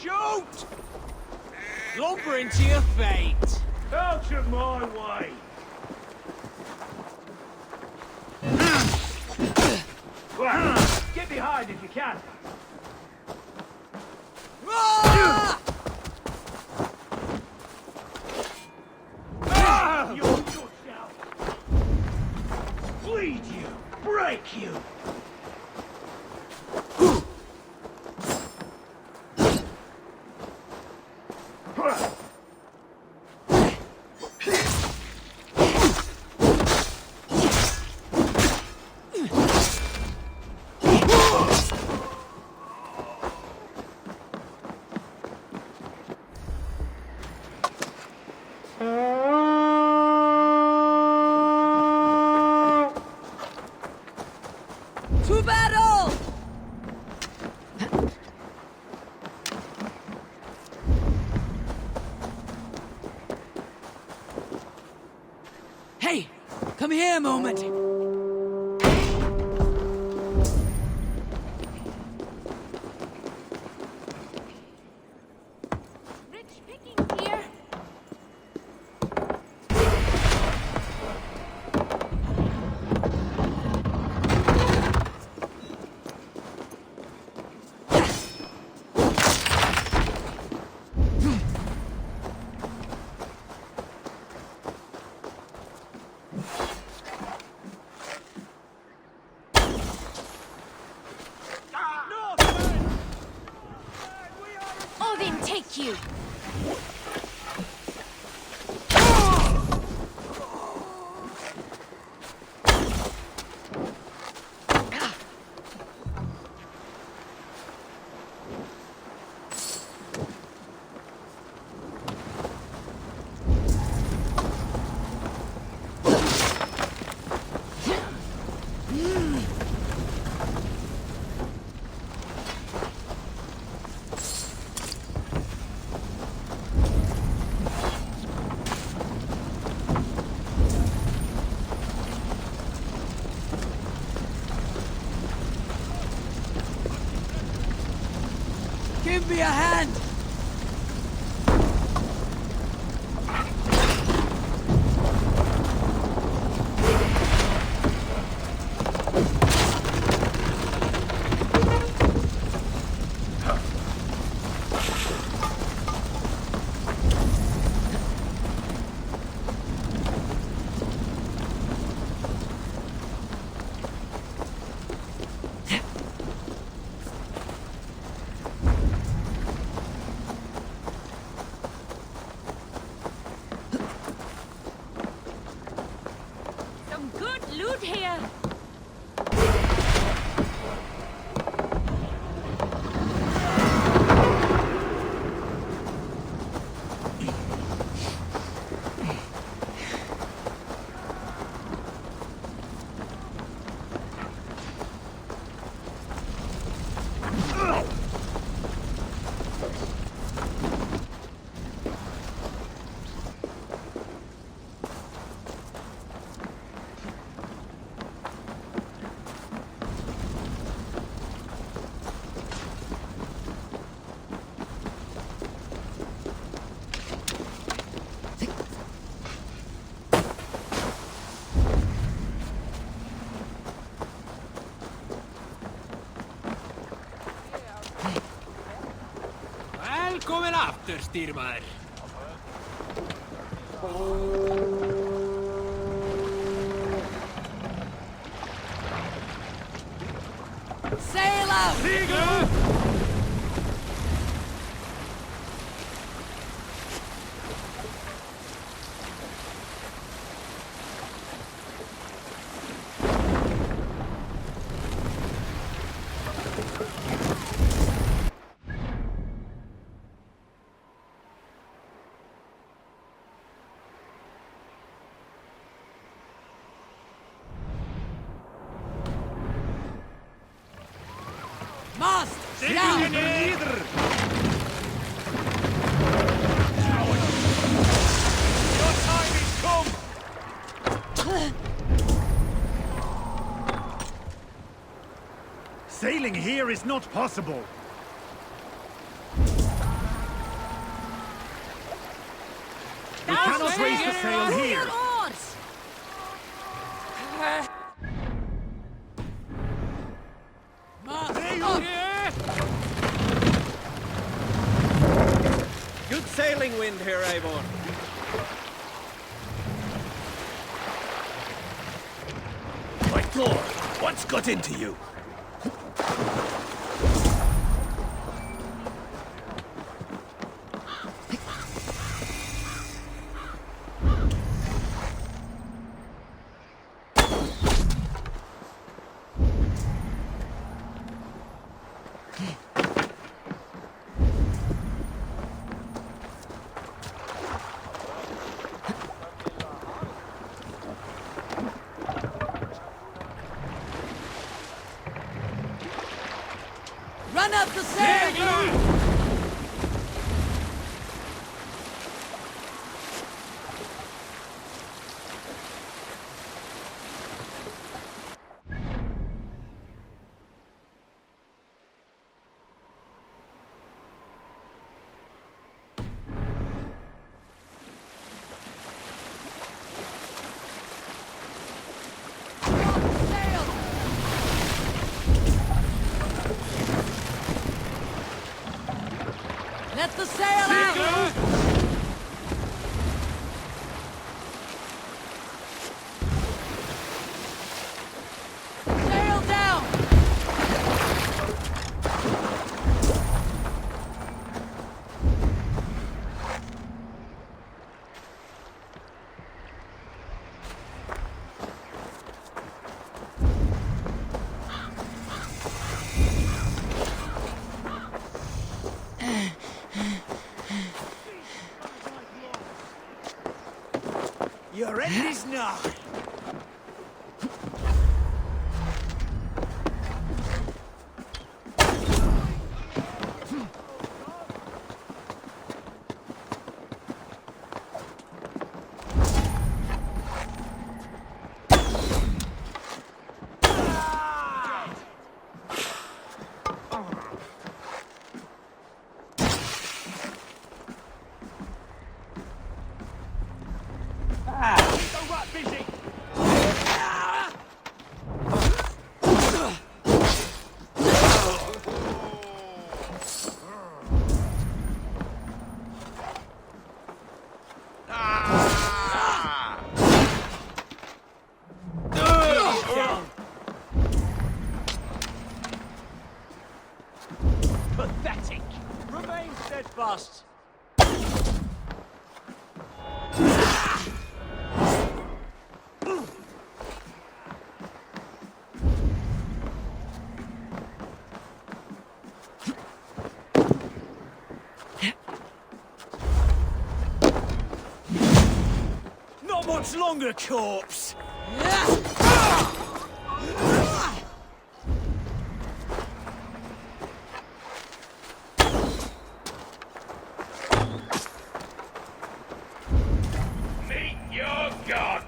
Shoot! Lumbering to your fate. Out of my way! Get behind if you can. Your guts out! Bleed you! Break you! To battle! Hey, come here a moment. Odin, take you! Give me a hand! Some good loot here. after, Styrmar. Sail out! Mast! Down! Your time is come! Sailing here is not possible. We cannot raise the sail here. Good sailing wind here, Eivor. My Thor, what's got into you? Run up the sail! Let the sail out! Sail down! Your end is nigh. So right busy. Pathetic. Remain steadfast. Not much longer, corpse. Meet your god!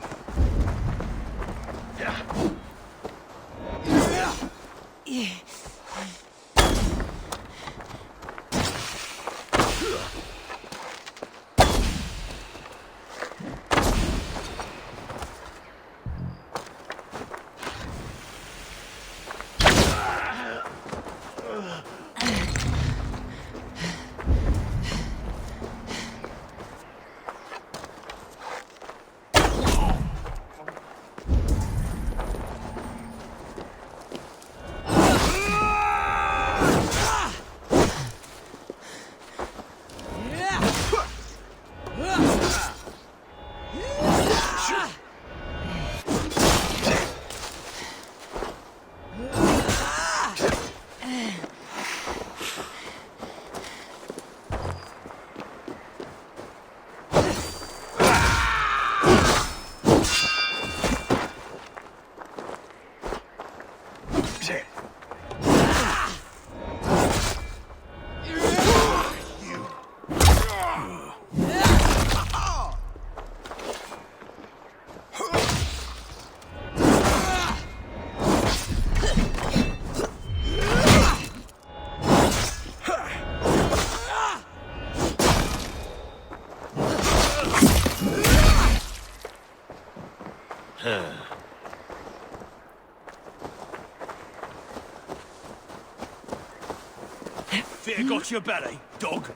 Fear got your belly, dog.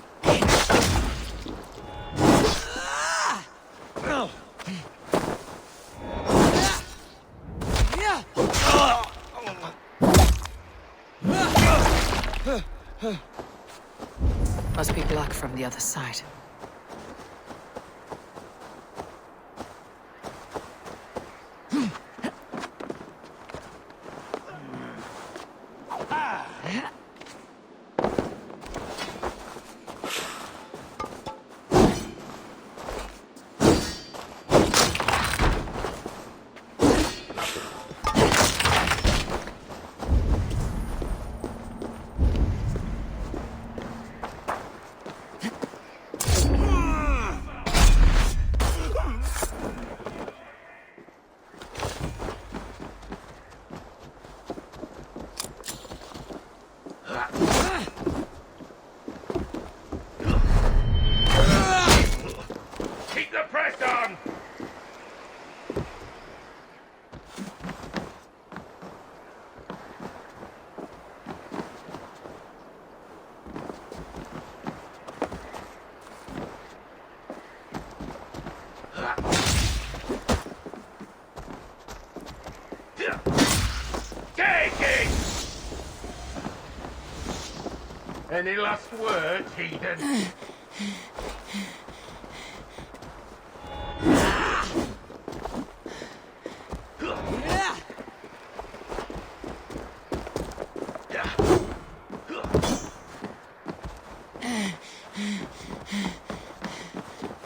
Must be blocked from the other side. Keep the press on! Take it! Any last words, heathen?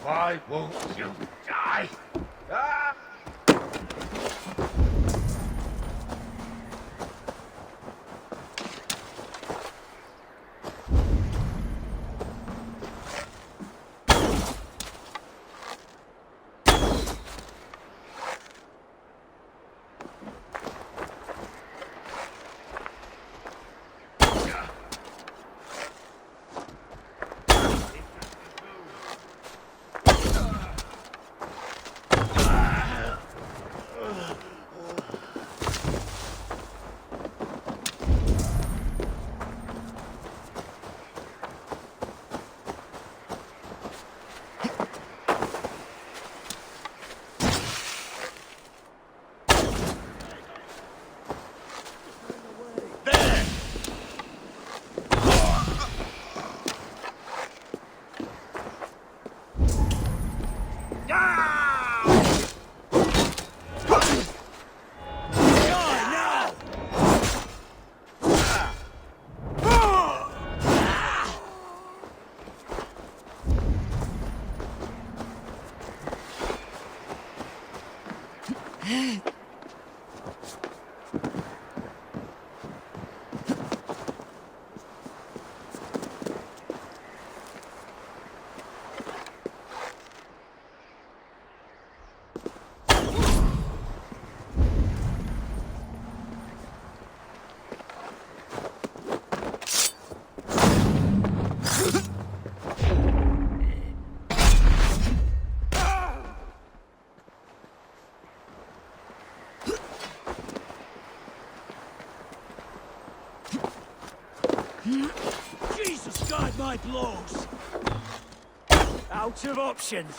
Why won't you die? Ah! Jesus, guide my blows! Out of options!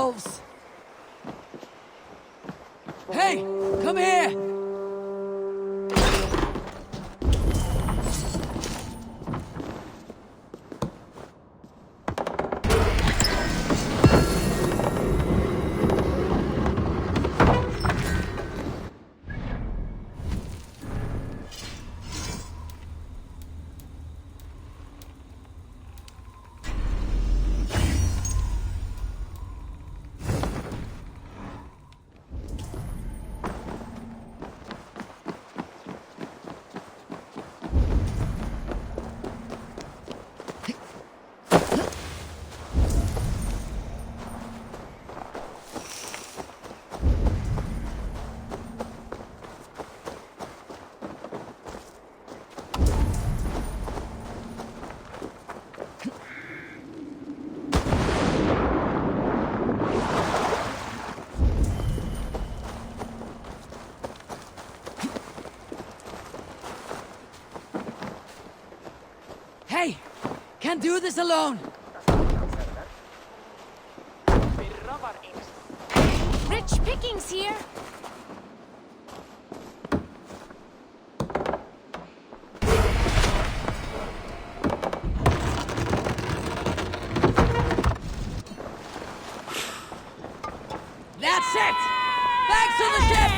wolves! Hey, come here! Hey! Can't do this alone! Rich pickings here. That's it! Back to the ship!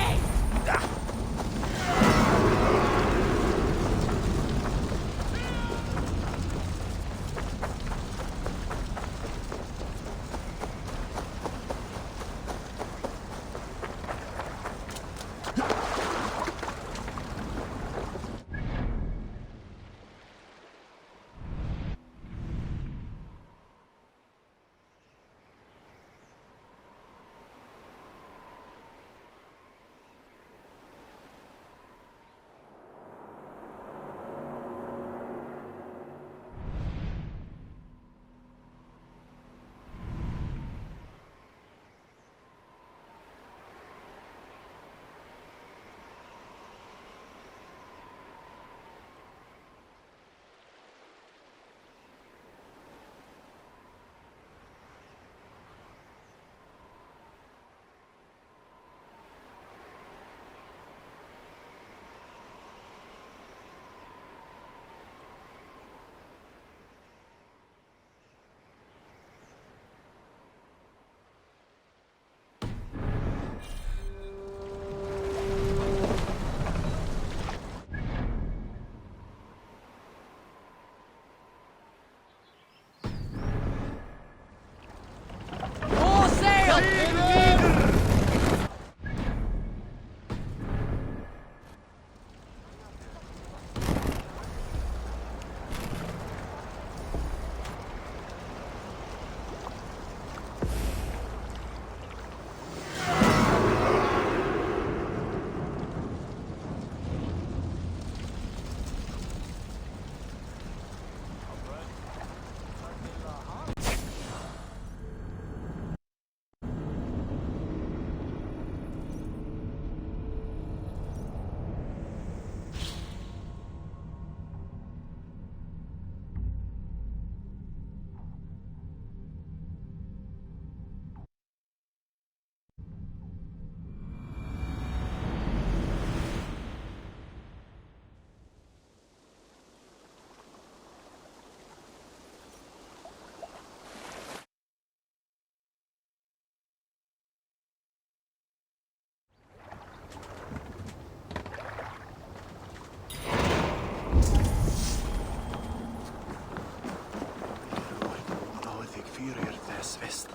Fyrer dess väst.